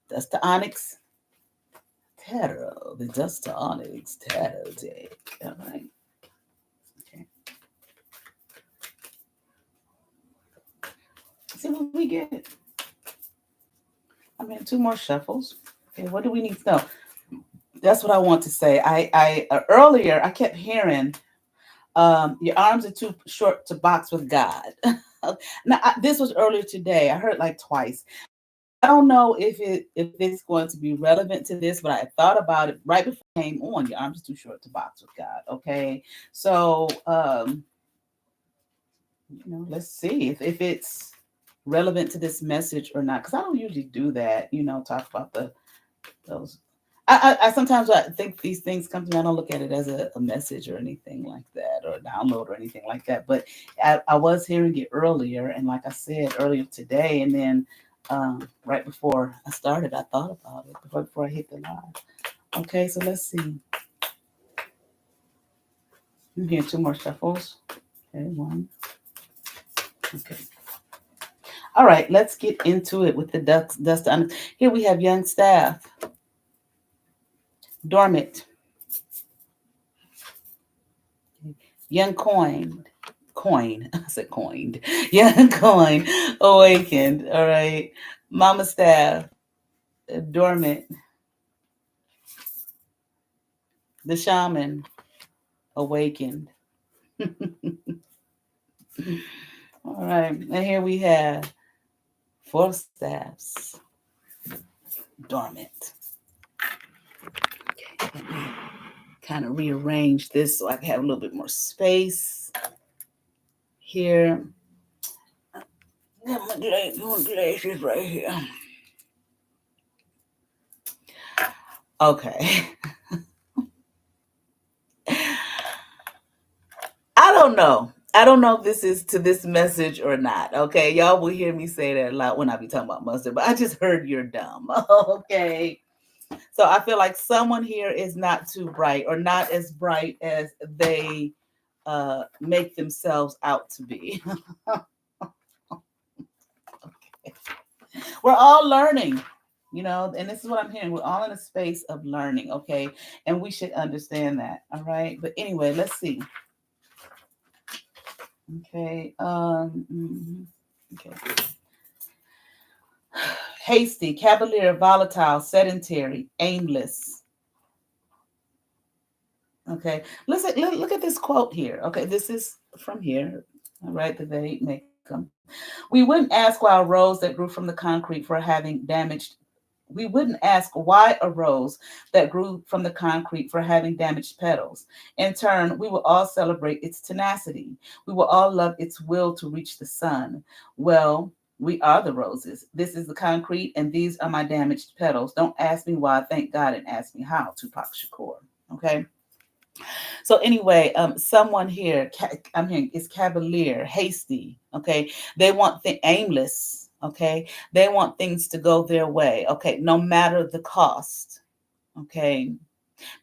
That's the Onyx Tarot. The Dust to Onyx Tarot deck. All right. Okay. See what we get. I mean, 2 more shuffles. Okay, what do we need to know? That's what I want to say. I earlier I kept hearing, your arms are too short to box with God. Now, this was earlier today. I heard like twice. I don't know if it's going to be relevant to this, but I thought about it right before I came on. Your arms are too short to box with God. Okay, so let's see if it's relevant to this message or not, because I don't usually do that. Talk about those. I sometimes I think these things come to me. I don't look at it as a message or anything like that, or a download or anything like that. But I was hearing it earlier, and like I said earlier today, and then right before I started, I thought about it before I hit the live. Okay, so let's see. I'm here 2 more shuffles. Okay, one. Okay. All right, let's get into it with the dust. Here we have young staff, dormant, young coin. I said coined. Young coin, awakened. All right, mama staff, dormant, the shaman, awakened. All right, and here we have 4 staffs, dormant. Okay, let me kind of rearrange this so I can have a little bit more space here. Get my glasses right here. Okay. I don't know. I don't know if this is to this message or not. Okay. Y'all will hear me say that a lot when I be talking about mustard, but I just heard you're dumb. Okay. So I feel like someone here is not too bright, or not as bright as they make themselves out to be. Okay. We're all learning, and this is what I'm hearing. We're all in a space of learning, okay? And we should understand that, all right? But anyway, let's see. Okay. Okay. Hasty, cavalier, volatile, sedentary, aimless. Okay. Listen, look at this quote here. Okay, this is from here. All right, the they make them. We wouldn't ask why a rose that grew from the concrete for having damaged. We wouldn't ask why a rose that grew from the concrete for having damaged petals. In turn, we will all celebrate its tenacity. We will all love its will to reach the sun. Well, we are the roses. This is the concrete, and these are my damaged petals. Don't ask me why. Thank God, and ask me how. Tupac Shakur. Okay. So anyway, someone here, I'm hearing is cavalier, hasty. Okay, they want the aimless. Okay, they want things to go their way. Okay, no matter the cost. Okay,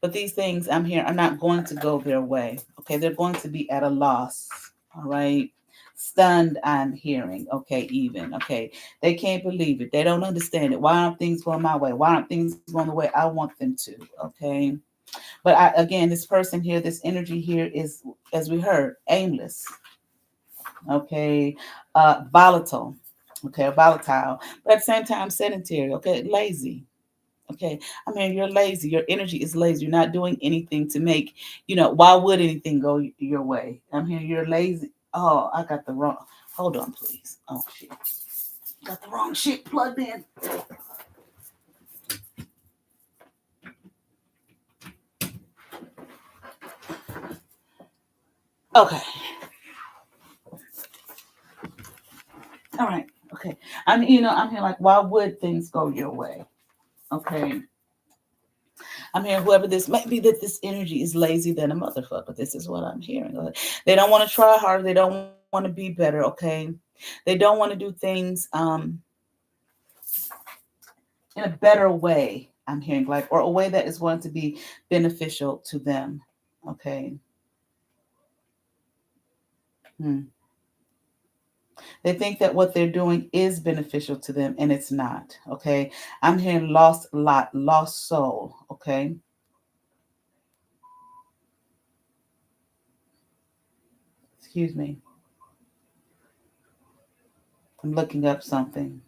but these things I'm here are not going to go their way. Okay, they're going to be at a loss. All right. Stunned, I'm hearing. Okay, even. Okay. They can't believe it. They don't understand it. Why aren't things going my way? Why aren't things going the way I want them to? Okay. But again, this person here, this energy here is, as we heard, aimless. Okay. Volatile. Okay, volatile. But at the same time, sedentary. Okay, lazy. Okay. I mean, you're lazy. Your energy is lazy. You're not doing anything to make, why would anything go your way? I'm here. You're lazy. Oh, I got the wrong. Hold on, please. Oh, shit. Got the wrong shit plugged in. Okay. All right. Okay. I'm here like, why would things go your way? Okay. I'm hearing whoever this might be, that this energy is lazy than a motherfucker. This is what I'm hearing. They don't want to try harder. They don't want to be better. Okay. They don't want to do things in a better way. I'm hearing like, or a way that is going to be beneficial to them. Okay. Hmm. They think that what they're doing is beneficial to them and it's not. Okay. I'm hearing lost lot, lost soul. Okay. Excuse me. I'm looking up something.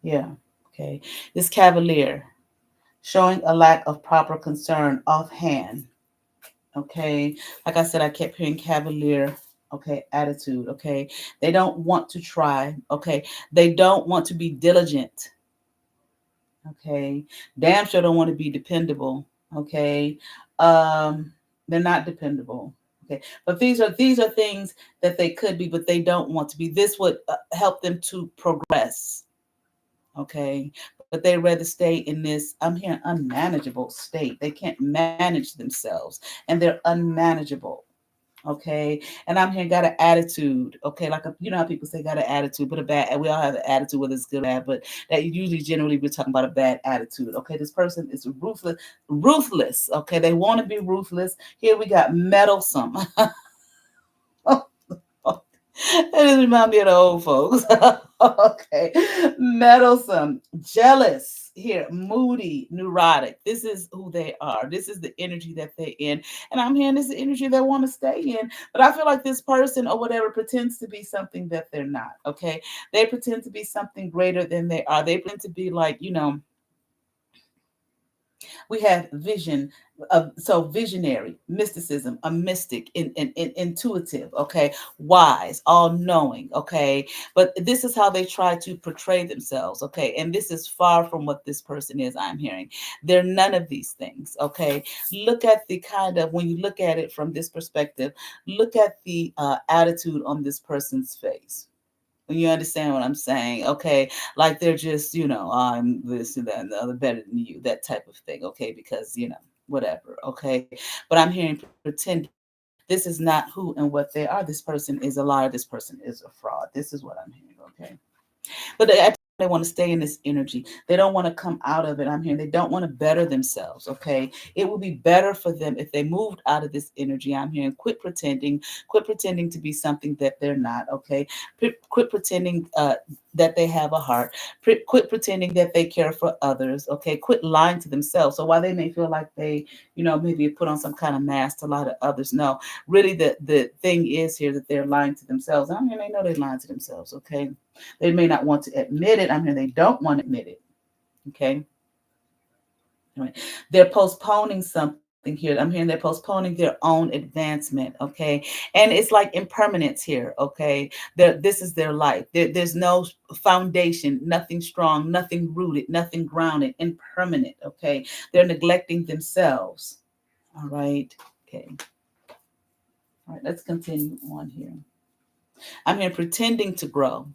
Yeah. Okay. This cavalier showing a lack of proper concern offhand. Okay. Like I said, I kept hearing cavalier. Okay. Attitude. Okay. They don't want to try. Okay. They don't want to be diligent. Okay. Damn sure don't want to be dependable. Okay. Um, they're not dependable. Okay. But these are things that they could be, but they don't want to be. This would help them to progress. Okay. But they rather stay in this, I'm hearing unmanageable state. They can't manage themselves and they're unmanageable. Okay. And I'm here got an attitude. Okay. Like, how people say got an attitude, but a bad, we all have an attitude, whether it's good or bad, but that usually generally we're talking about a bad attitude. Okay. This person is ruthless. Okay. They want to be ruthless. Here we got meddlesome. That just remind me of the old folks. Okay. Meddlesome, jealous, here, moody, neurotic. This is who they are. This is the energy that they're in. And I'm hearing this is the energy they want to stay in. But I feel like this person or whatever pretends to be something that they're not. Okay. They pretend to be something greater than they are. They pretend to be like, we have vision, so visionary, mysticism, a mystic, intuitive, okay, wise, all knowing, okay. But this is how they try to portray themselves, okay. And this is far from what this person is. I'm hearing they're none of these things, okay. Look at the kind of, when you look at it from this perspective, look at the attitude on this person's face. You understand what I'm saying? Okay. Like they're just, I'm this and that and the other better than you, that type of thing. Okay. Because, whatever. Okay. But I'm hearing pretend. This is not who and what they are. This person is a liar. This person is a fraud. This is what I'm hearing. Okay. But they want to stay in this energy. They don't want to come out of it. I'm hearing they don't want to better themselves. Okay. It would be better for them if they moved out of this energy. I'm hearing quit pretending to be something that they're not. Okay. Quit pretending that they have a heart. Quit pretending that they care for others. Okay. Quit lying to themselves. So while they may feel like they, maybe put on some kind of mask to lie to others, no, really the thing is here that they're lying to themselves. I mean, they know they're lying to themselves. Okay. They may not want to admit it. I mean, they don't want to admit it. Okay. Right. They're postponing something here. I'm hearing they're postponing their own advancement. Okay. And it's like impermanence here. Okay. This is their life. There's no foundation, nothing strong, nothing rooted, nothing grounded, impermanent. Okay. They're neglecting themselves. All right. Okay. All right. Let's continue on here. I'm here pretending to grow.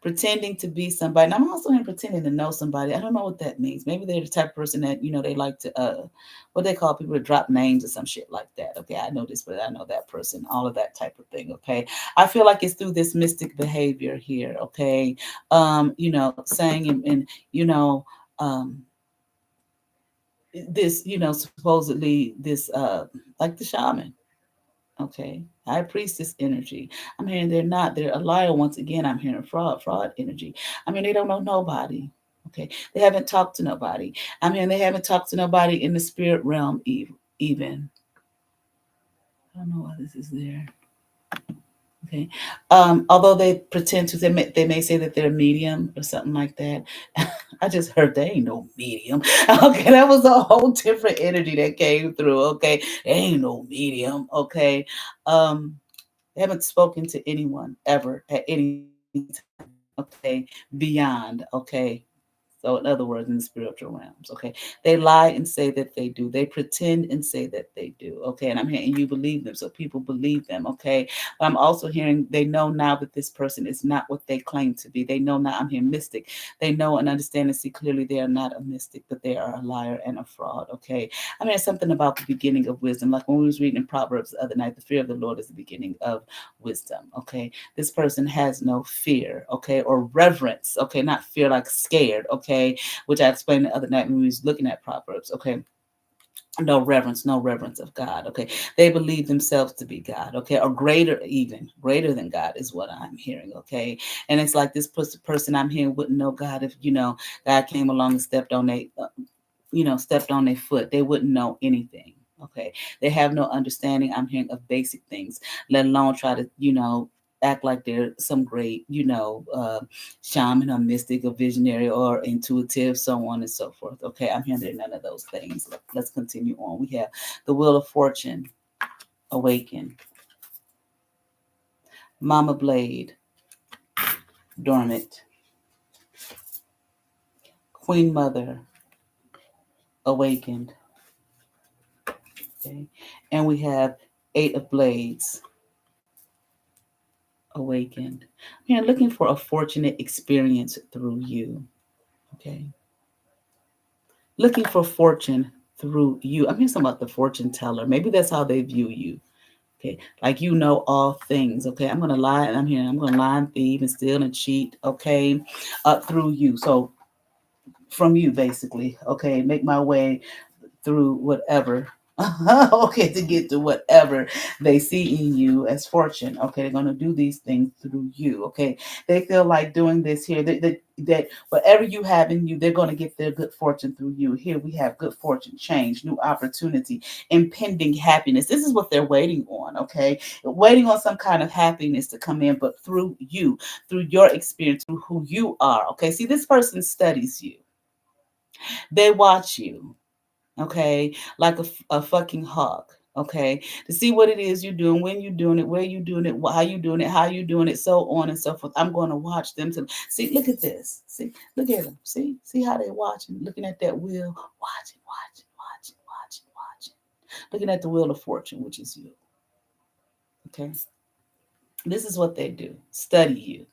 Pretending to be somebody. And I'm also in pretending to know somebody. I don't know what that means. Maybe they're the type of person that, they like to what they call people to drop names or some shit like that. Okay, I know this, but I know that person, all of that type of thing. Okay. I feel like it's through this mystic behavior here, okay. Saying and um this, supposedly this like the shaman. Okay. High priestess energy. I'm hearing they're a liar once again. I'm hearing fraud energy. I mean, they don't know nobody. Okay. They haven't talked to nobody. I mean, they haven't talked to nobody in the spirit realm even. I don't know why this is there. Okay. Although they pretend to, they may say that they're a medium or something like that. I just heard they ain't no medium. Okay, that was a whole different energy that came through. Okay, they ain't no medium. Okay, they haven't spoken to anyone ever at any time. Okay, beyond. Okay, so, in other words, in the spiritual realms, okay, they lie and say that they do. They pretend and say that they do. Okay, and I'm hearing you believe them, so people believe them. Okay, but I'm also hearing they know now that this person is not what they claim to be. They know now. I'm hearing mystic. They know and understand and see clearly they are not a mystic, but they are a liar and a fraud. Okay, I mean, it's something about the beginning of wisdom. Like when we was reading in Proverbs the other night, the fear of the Lord is the beginning of wisdom. Okay, this person has no fear, okay, or reverence, okay, not fear like scared, okay, which I explained the other night when we was looking at Proverbs, okay. No reverence of God, okay. They believe themselves to be God, okay, or greater, even greater than God is what I'm hearing, okay. And it's like this person I'm hearing wouldn't know God if God came along and stepped on their foot. They wouldn't know anything. Okay. They have no understanding, I'm hearing, of basic things, let alone try to, act like they're some great, shaman or mystic or visionary or intuitive, so on and so forth. Okay. I'm hearing they're none of those things. Let's continue on. We have the Wheel of Fortune, awaken. Mama Blade, dormant. Queen Mother, awakened. Okay. And we have Eight of Blades, awakened. Man, looking for a fortunate experience through you. Okay. Looking for fortune through you. I'm hearing something about the fortune teller. Maybe that's how they view you. Okay. Like all things. Okay. I'm gonna lie and I'm gonna lie and thieve and steal and cheat. Okay. Through you. So from you basically. Okay. Make my way through whatever. Okay, to get to whatever they see in you as fortune. Okay, they're going to do these things through you. Okay, they feel like doing this here, that whatever you have in you, they're going to get their good fortune through you. Here we have good fortune, change, new opportunity, impending happiness. This is what they're waiting on. Okay, waiting on some kind of happiness to come in, but through you, through your experience, through who you are. Okay, see, this person studies you, they watch you, okay, like a fucking hawk, okay, to see what it is you're doing, when you're doing it, where you're doing it, how you doing it, how you doing it, so on and so forth. I'm going to watch them to see. Look at this. See, look at them. See how they're watching, looking at that wheel, watching, looking at the Wheel of Fortune, which is you. Okay, this is what they do. Study you.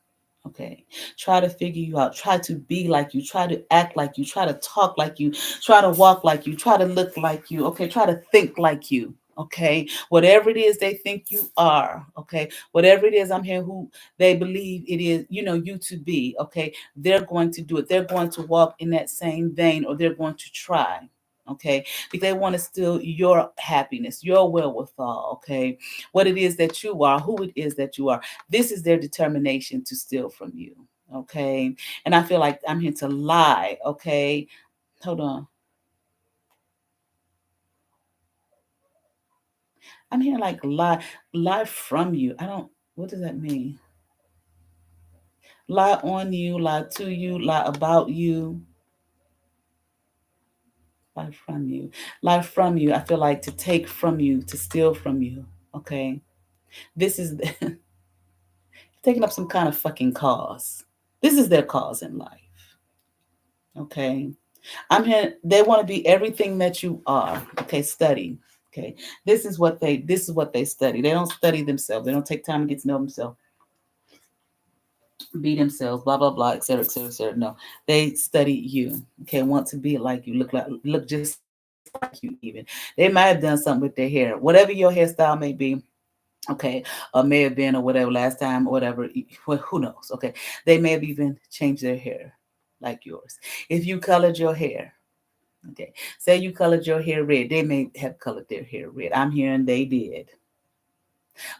Okay. Try to figure you out. Try to be like you. Try to act like you. Try to talk like you. Try to walk like you. Try to look like you. Okay. Try to think like you. Okay. Whatever it is they think you are. Okay. Whatever it is, I'm here, who they believe it is, you to be. Okay. They're going to do it. They're going to walk in that same vein, or they're going to try. Okay. Because they want to steal your happiness, your wherewithal. Okay. What it is that you are, who it is that you are. This is their determination to steal from you. Okay. And I feel like I'm here to lie. Okay. Hold on. I'm here like lie from you. What does that mean? Lie on you, lie to you, lie about you, lie from you. Lie from you. I feel like to take from you, to steal from you. Okay. This is taking up some kind of fucking cause. This is their cause in life. Okay. I'm here. They want to be everything that you are. Okay, study. Okay, this is what they study. They don't study themselves. They don't take time to get to know themselves. be themselves, blah blah blah, etc., etc., etc. No, they study you. Okay, want to be like you, look just like you. Even they might have done something with their hair, whatever your hairstyle may be. Okay, or may have been or whatever last time or whatever. Well, who knows? Okay, they may have even changed their hair like yours. If you colored your hair, okay, say you colored your hair red, they may have colored their hair red. I'm hearing they did.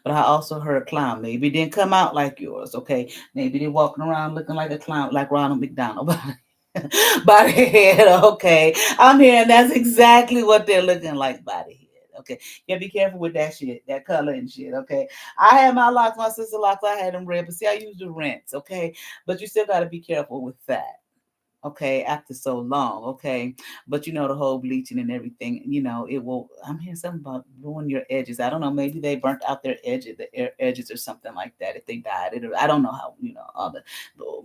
But I also heard clown. Maybe it didn't come out like yours, okay? Maybe they're walking around looking like a clown, like Ronald McDonald by the head, okay? I'm hearing that's exactly what they're looking like by the head. Okay, you gotta be careful with that shit, that color and shit. Okay, I had my locks, my sister locks, I had them red, but see, I used the rinse. Okay, but you still gotta be careful with that, okay, after so long, okay. But you know, the whole bleaching and everything, you know, it will, I'm hearing something about ruin your edges. I don't know, maybe they burnt out their edges, edges or something like that if they dyed it, or I don't know how, you know, all the,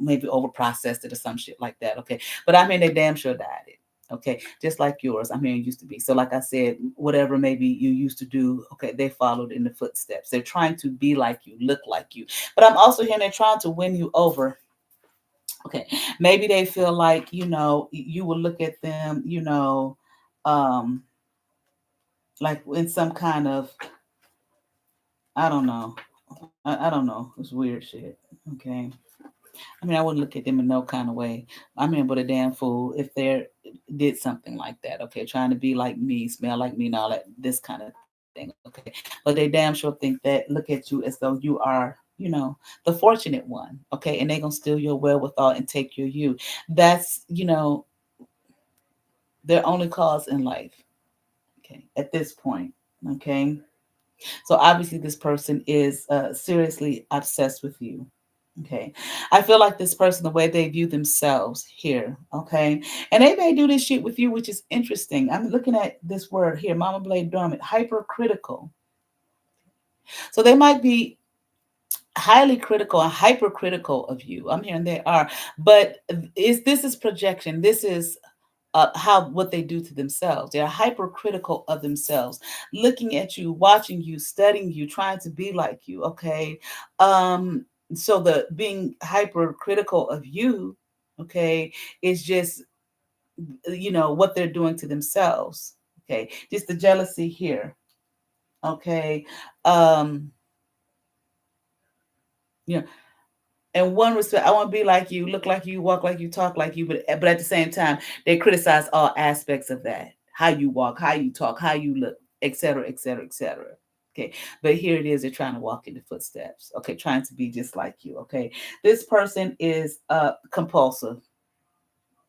maybe over processed it or some shit like that, okay. But I mean, they damn sure dyed it. Okay, just like yours. I mean, it used to be. So, like I said, whatever maybe you used to do, okay, they followed in the footsteps. They're trying to be like you, look like you. But I'm also hearing they're trying to win you over. Okay, maybe they feel like, you know, you will look at them, you know, um like in some kind of, I don't know, I don't know, it's weird shit. Okay, I mean, I wouldn't look at them in no kind of way. I mean, but a damn fool if they did something like that. Okay, trying to be like me, smell like me, and all that, this kind of thing. Okay, but they damn sure think that, look at you as though you are, you know, the fortunate one. Okay, and they gonna steal your wherewithal and take your you. That's, you know, their only cause in life. Okay, at this point. Okay, so obviously this person is seriously obsessed with you. Okay, I feel like this person, the way they view themselves here. Okay, and they may do this shit with you, which is interesting. I'm looking at this word here, Mama Blade Dormant, hypercritical. So they might be highly critical and hypercritical of you. I'm hearing they are, but is this is projection? This is how what they do to themselves. They're hypercritical of themselves, looking at you, watching you, studying you, trying to be like you. Okay, so the being hypercritical of you, okay, is just, you know, what they're doing to themselves. Okay, just the jealousy here. Okay, um, you know, in one respect, I want to be like you, look like you, walk like you, talk like you, but at the same time, they criticize all aspects of that: how you walk, how you talk, how you look, etc., etc., etc. Okay, but here it is, they're trying to walk in the footsteps. Okay, trying to be just like you. Okay, this person is compulsive.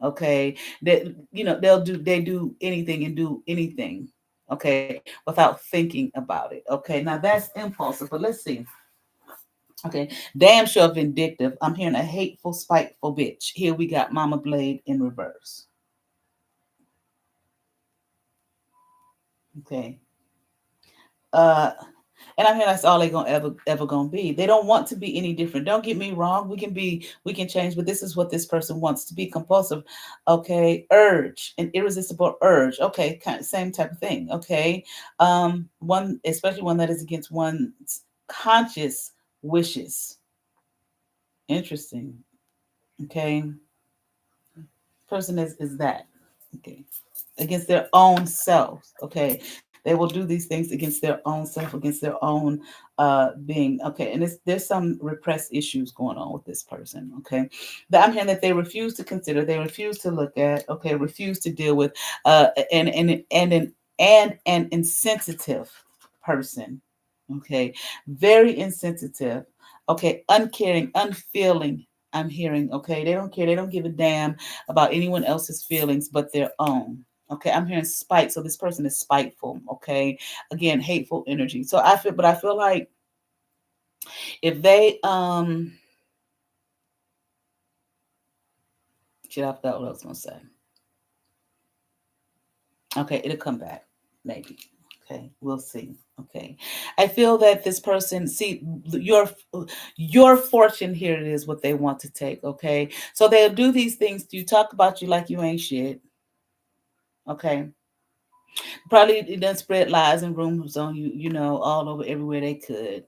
Okay, that, you know, they do anything and do anything. Okay, without thinking about it. Okay, now that's impulsive, but let's see. Okay, damn sure vindictive. I'm hearing a hateful, spiteful bitch. Here we got Mama Blade in reverse. Okay. Uh and I'm hearing that's all they gonna ever gonna be. They don't want to be any different. Don't get me wrong. We can change, but this is what this person wants to be compulsive. Okay, urge, an irresistible urge. Okay, kind of same type of thing. Okay. One, especially one that is against one's conscious wishes. Interesting. Okay. Person is that. Okay, against their own self. Okay, they will do these things against their own self, against their own being. Okay, and there's some repressed issues going on with this person. Okay, that I'm hearing that they refuse to consider, they refuse to look at. Okay, refuse to deal with, and an insensitive person. Okay, very insensitive. Okay, uncaring, unfeeling. I'm hearing. Okay, they don't care, they don't give a damn about anyone else's feelings but their own. Okay, I'm hearing spite. So this person is spiteful. Okay, again, hateful energy. So I feel like if they shit, I forgot what I was gonna say. Okay, it'll come back, maybe. Okay, we'll see. Okay, I feel that this person, see, your fortune here, it is what they want to take. Okay, so they'll do these things. You talk about you like you ain't shit. Okay, probably it done spread lies and rumors on you, you know, all over everywhere they could.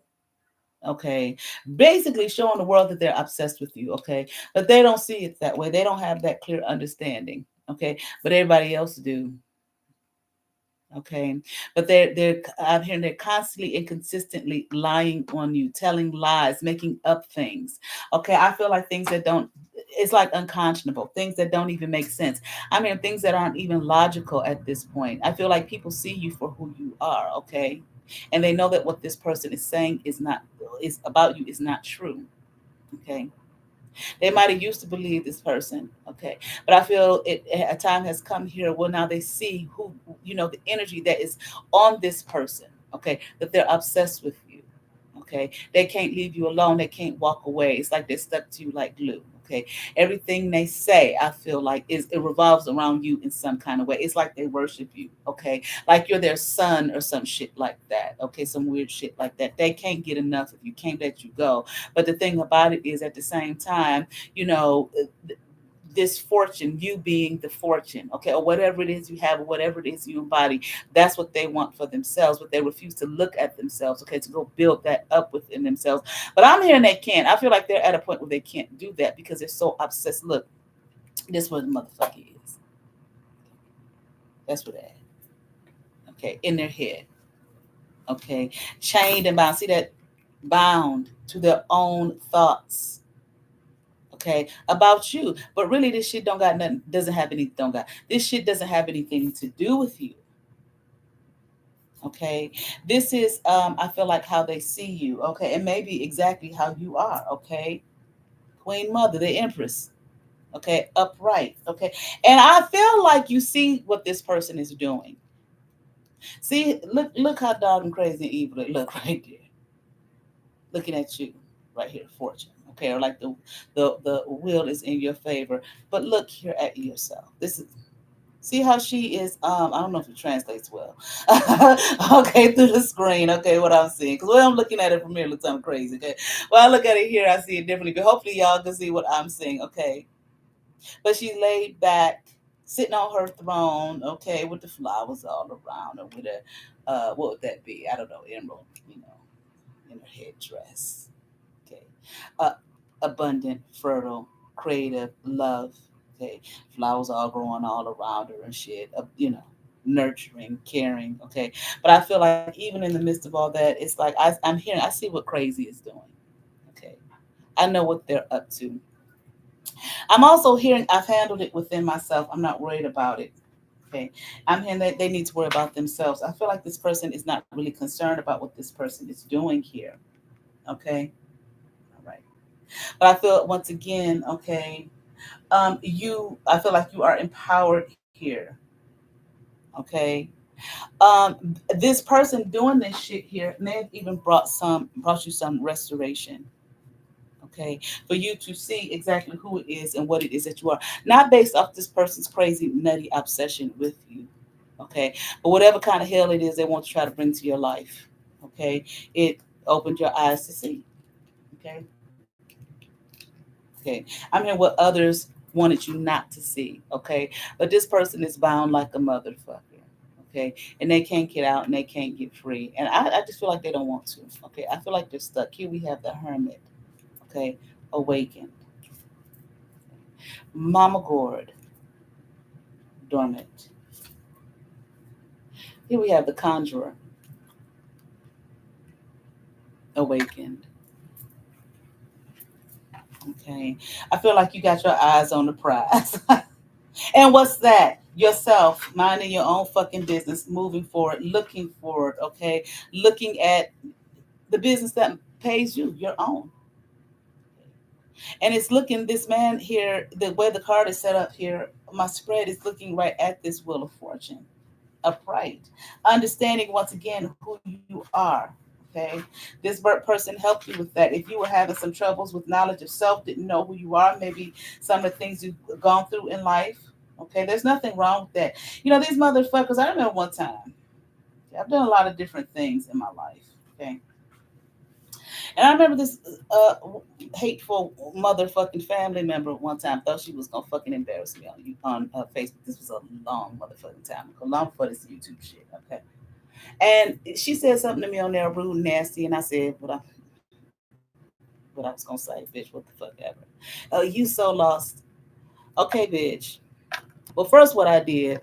Okay, basically showing the world that they're obsessed with you. Okay, but they don't see it that way. They don't have that clear understanding. Okay, but everybody else do. Okay, but they're out here and they're constantly and consistently lying on you, telling lies, making up things. Okay, I feel like things that don't, it's like unconscionable, things that don't even make sense. I mean, things that aren't even logical at this point. I feel like people see you for who you are. Okay, and they know that what this person is saying is not, is about you, is not true. Okay, they might have used to believe this person, okay, but I feel it, a time has come here where now they see who, the energy that is on this person, okay, that they're obsessed with you, okay. They can't leave you alone. They can't walk away. It's like they're stuck to you like glue. Okay, everything they say, I feel like is it revolves around you in some kind of way. It's like they worship you. Okay, like you're their son or some shit like that. Okay, some weird shit like that. They can't get enough of you. Can't let you go. But the thing about it is, at the same time, you know. This fortune, you being the fortune, okay, or whatever it is you have, or whatever it is you embody, that's what they want for themselves, but they refuse to look at themselves, okay, to go build that up within themselves. But I'm hearing they can't. I feel like they're at a point where they can't do that because they're so obsessed. Look, this is what the motherfucker is. That's what that is. Okay, in their head. Okay, chained and bound. See that? Bound to their own thoughts, okay, about you. But really, this shit don't got nothing, doesn't have any, don't got, this shit doesn't have anything to do with you. Okay, this is I feel like how they see you, okay, and maybe exactly how you are, okay. Queen Mother, the Empress, okay, upright, okay. And I feel like you see what this person is doing. See, look how dark and crazy and evil it look right there. Looking at you right here, fortune. Okay, or like the wheel is in your favor. But look here at yourself. This is, see how she is. I don't know if it translates well. Okay, through the screen. Okay, what I'm seeing, because when I'm looking at it from here, it looks kind of crazy. Okay, when I look at it here, I see it differently. But hopefully, y'all can see what I'm seeing. Okay, but she's laid back, sitting on her throne. Okay, with the flowers all around her, with a what would that be? I don't know, emerald. In her headdress. Okay, uh, abundant, fertile, creative, love. Okay, flowers all growing all around her and shit. Nurturing, caring. Okay, but I feel like even in the midst of all that, it's like I'm hearing, I see what crazy is doing. Okay, I know what they're up to. I'm also hearing I've handled it within myself. I'm not worried about it. Okay, I'm hearing that they need to worry about themselves. I feel like this person is not really concerned about what this person is doing here. Okay, all right. But I feel once again, okay, I feel like you are empowered here. Okay. Um, this person doing this shit here may have even brought you some restoration. Okay, for you to see exactly who it is and what it is that you are, not based off this person's crazy nutty obsession with you. Okay, but whatever kind of hell it is they want to try to bring to your life. Okay, it opened your eyes to see. Okay, okay, I'm hearing what others wanted you not to see. Okay, but this person is bound like a motherfucker. Okay, and they can't get out and they can't get free, and I just feel like they don't want to. Okay, I feel like they're stuck. Here we have the hermit. Okay, awakened. Mama Gourd, dormant. Here we have the conjurer, awakened. Okay, I feel like you got your eyes on the prize. And what's that? Yourself, minding your own fucking business, moving forward, looking forward, okay? Looking at the business that pays you, your own. And it's looking, this man here, the way the card is set up here, my spread is looking right at this wheel of fortune, upright. Understanding once again who you are. Okay. This person helped you with that. If you were having some troubles with knowledge of self, didn't know who you are, maybe some of the things you've gone through in life. Okay, there's nothing wrong with that. These motherfuckers, I remember one time, I've done a lot of different things in my life. Okay. And I remember this hateful motherfucking family member one time thought she was gonna fucking embarrass me on Facebook. This was a long motherfucking time ago, long before this YouTube shit. Okay, and she said something to me on there rude, nasty, and I said, "But what I was gonna say, bitch. What the fuck ever. Oh, you so lost. Okay, bitch. Well, first, what I did,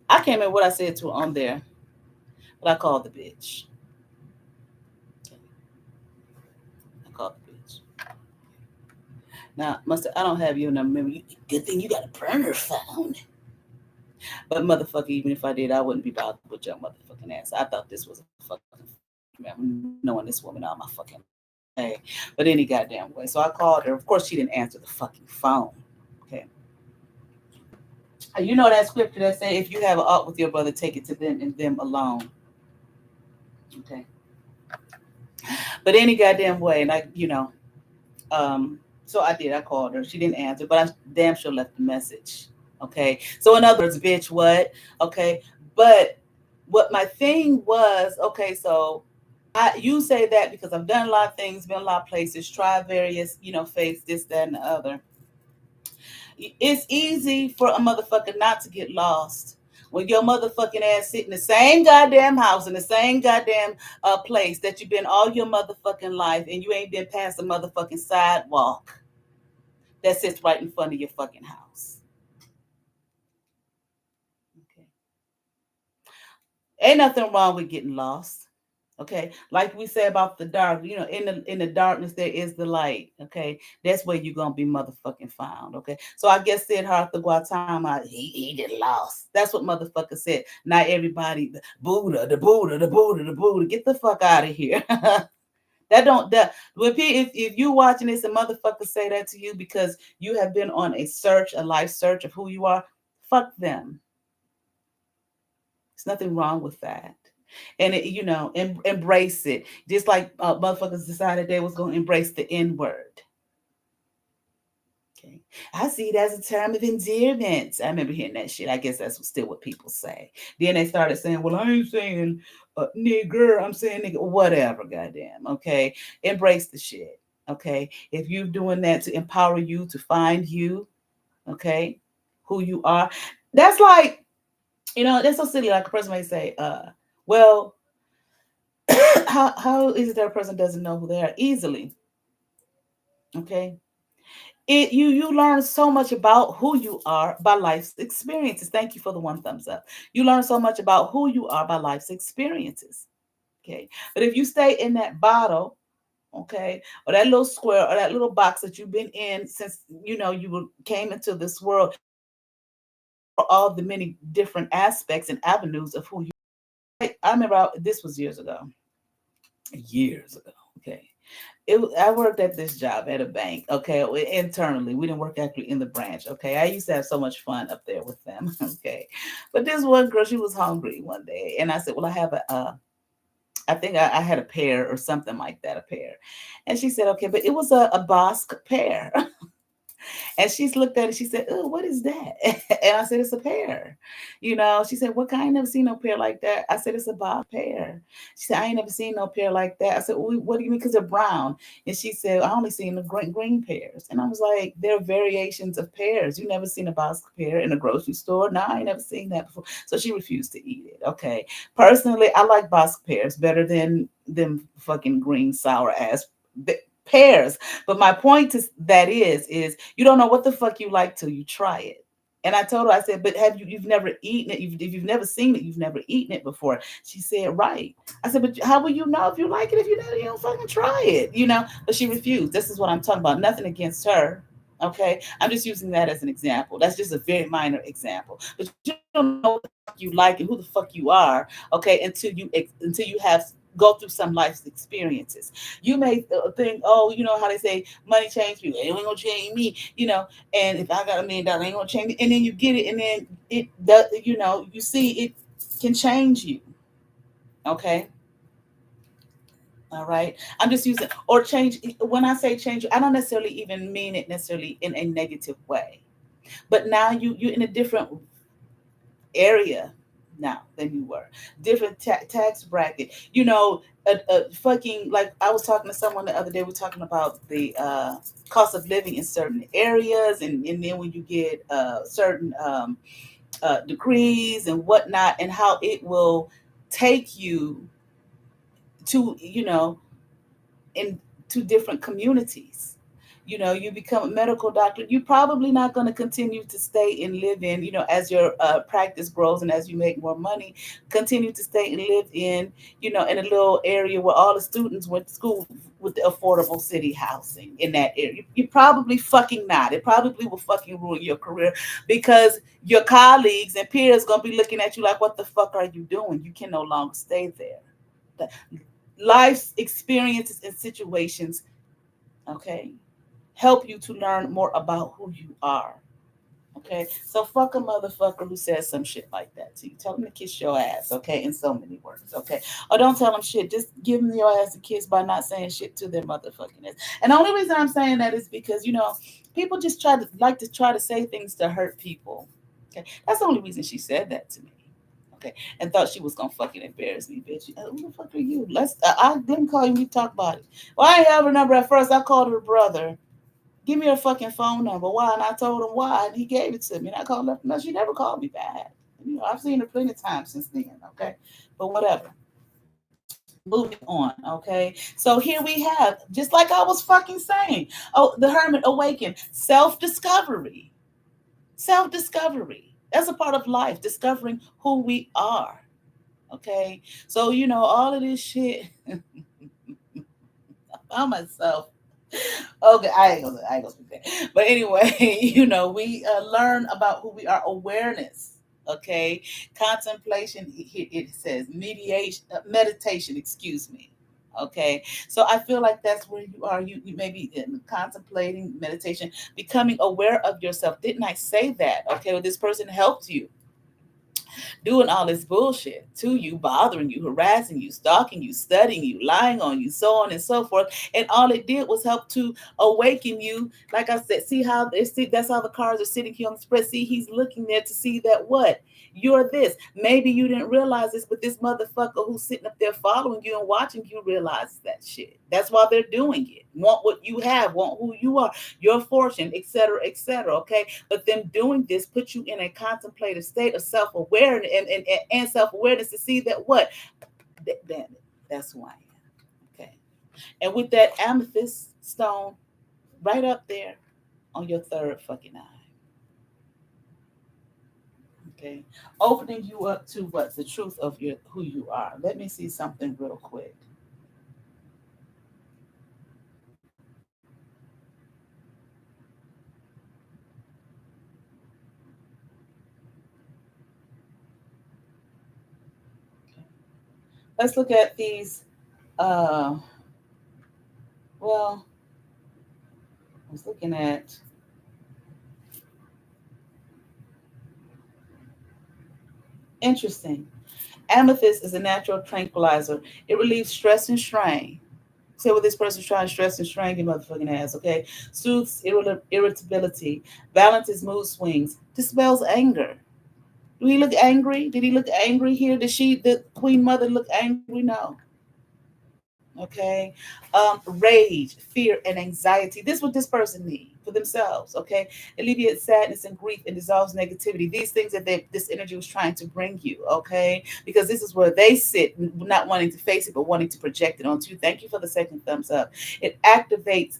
I can't remember what I said to her on there, but I called the bitch. I called the bitch. Now, I don't have your number. Remember, good thing you got a burner phone. But motherfucker, even if I did, I wouldn't be bothered with your motherfucking ass. I thought this was a fucking man, knowing this woman all my fucking life. But any goddamn way. So I called her. Of course, she didn't answer the fucking phone. Okay. You know that scripture that say, if you have an ought with your brother, take it to them and them alone. Okay. But any goddamn way, and so I did. I called her. She didn't answer, but I damn sure left a message. Okay. So in other words, bitch, what? Okay. But what my thing was, okay, so you say that because I've done a lot of things, been a lot of places, tried various, faiths, this, that, and the other. It's easy for a motherfucker not to get lost when your motherfucking ass sit in the same goddamn house in the same goddamn place that you've been all your motherfucking life, and you ain't been past the motherfucking sidewalk that sits right in front of your fucking house. Okay. Ain't nothing wrong with getting lost. Okay, like we say about the dark, in the darkness there is the light. Okay, that's where you're gonna be motherfucking found. Okay, so I guess said Siddhartha Gautama, he did lost. That's what motherfucker said. Not everybody, the Buddha, the Buddha, the Buddha, the Buddha. Get the fuck out of here. If you watching this and motherfuckers say that to you because you have been on a life search of who you are, fuck them. There's nothing wrong with that. And embrace it. Just like motherfuckers decided they was going to embrace the N word. Okay, I see it as a term of endearment. I remember hearing that shit. I guess that's still what people say. Then they started saying, "Well, I ain't saying nigger. I'm saying nigga, whatever. Goddamn. Okay, embrace the shit. Okay, if you're doing that to empower you to find you, okay, who you are, that's like, that's so silly. Like a person may say, well." how is it that a person doesn't know who they are easily? Okay, you learn so much about who you are by life's experiences. Thank you for the one thumbs up. You learn so much about who you are by life's experiences. Okay, but if you stay in that bottle, okay, or that little square or that little box that you've been in since came into this world, all the many different aspects and avenues of who you are. I remember this was years ago. Okay, I worked at this job at a bank. Okay, internally, we didn't work actually in the branch. Okay, I used to have so much fun up there with them. Okay, but this one girl, she was hungry one day, and I said, "Well, I have I think I had a pear or something like that, a pear," and she said, "Okay," but it was a Bosque pear. And she's looked at it. She said, "Oh, what is that?" And I said, "It's a pear." She said, "What kind? I ain't never seen no pear like that." I said, "It's a Bob pear." She said, "I ain't never seen no pear like that." I said, well, "What do you mean? Because they're brown?" And she said, "I only seen the green pears." And I was like, "There are variations of pears. You never seen a Bosque pear in a grocery store?" "No, I ain't never seen that before." So she refused to eat it. Okay. Personally, I like Bosque pears better than them fucking green sour ass pears. But my point is you don't know what the fuck you like till you try it. And I told her, I said, "But you've never eaten it? If you've never seen it, you've never eaten it before." She said, "Right." I said, "But how will you know if you like it if you don't fucking try it?" But she refused. This is what I'm talking about. Nothing against her. Okay, I'm just using that as an example. That's just a very minor example. But you don't know what the fuck you like and who the fuck you are, okay, until you have go through some life's experiences. You may think, oh, you know how they say money changes people. It ain't gonna change me, and if I got $1 million, it ain't gonna change me. And then you get it, and then it does, you see it can change you. Okay. All right. I'm just using or change. When I say change, I don't necessarily even mean it necessarily in a negative way. But now you're in a different area now than you were. Different tax bracket. A fucking, like I was talking to someone the other day. We're talking about the cost of living in certain areas, and then when you get certain degrees and whatnot, and how it will take you to in two different communities. You become a medical doctor, you're probably not going to continue to stay and live in, as your practice grows and as you make more money, continue to stay and live in a little area where all the students went to school with the affordable city housing in that area. You probably fucking not. It probably will fucking ruin your career because your colleagues and peers going to be looking at you like, what the fuck are you doing? You can no longer stay there. Life's experiences and situations, okay, help you to learn more about who you are. Okay, so fuck a motherfucker who says some shit like that to you. Tell him to kiss your ass, okay, in so many words, okay? Or don't tell him shit. Just give him your ass a kiss by not saying shit to their motherfucking ass. And the only reason I'm saying that is because people just try to say things to hurt people. Okay, that's the only reason she said that to me. Okay, and thought she was gonna fucking embarrass me, bitch. Who the fuck are you? I didn't call you. We talk about it. Well, I ain't have her number at first. I called her brother. Give me her fucking phone number. Why? And I told him why, and he gave it to me. And I called her. No, she never called me back. I've seen her plenty of times since then. Okay, but whatever. Moving on. Okay, so here we have, just like I was fucking saying. Oh, the hermit awakened. Self-discovery. Self-discovery. That's a part of life. Discovering who we are. Okay, so all of this shit about myself. Okay, I ain't gonna speak that. But anyway, we learn about who we are. Awareness. Okay, contemplation. It says meditation. Excuse me. Okay, so I feel like that's where you are. You may be contemplating meditation, becoming aware of yourself. Didn't I say that? Okay, well, this person helped you doing all this bullshit to you, bothering you, harassing you, stalking you, studying you, lying on you, so on and so forth. And all it did was help to awaken you. Like I said, that's how the cards are sitting here on the spread. See, he's looking there to see that what? You're this. Maybe you didn't realize this, but this motherfucker who's sitting up there following you and watching you realizes that shit. That's why they're doing it. Want what you have, want who you are, your fortune, etc., etc. Okay, but them doing this puts you in a contemplative state of self-awareness and self-awareness to see that what? Damn it, that's who I am. Okay, and with that amethyst stone right up there on your third fucking eye. Okay, opening you up to what? The truth of who you are. Let me see something real quick. Let's look at these. Uh, well, I was looking at. Interesting. Amethyst is a natural tranquilizer. It relieves stress and strain. Say what this person's trying to stress and strain your motherfucking ass, okay? Soothes irritability, balances mood swings, dispels anger. Do he look angry? Did he look angry here? The Queen Mother, look angry? No. Okay. Rage, fear, and anxiety. This is what this person needs for themselves. Okay. Alleviates sadness and grief and dissolves negativity. These things that this energy was trying to bring you. Okay. Because this is where they sit, not wanting to face it, but wanting to project it onto you. Thank you for the second thumbs up. It activates.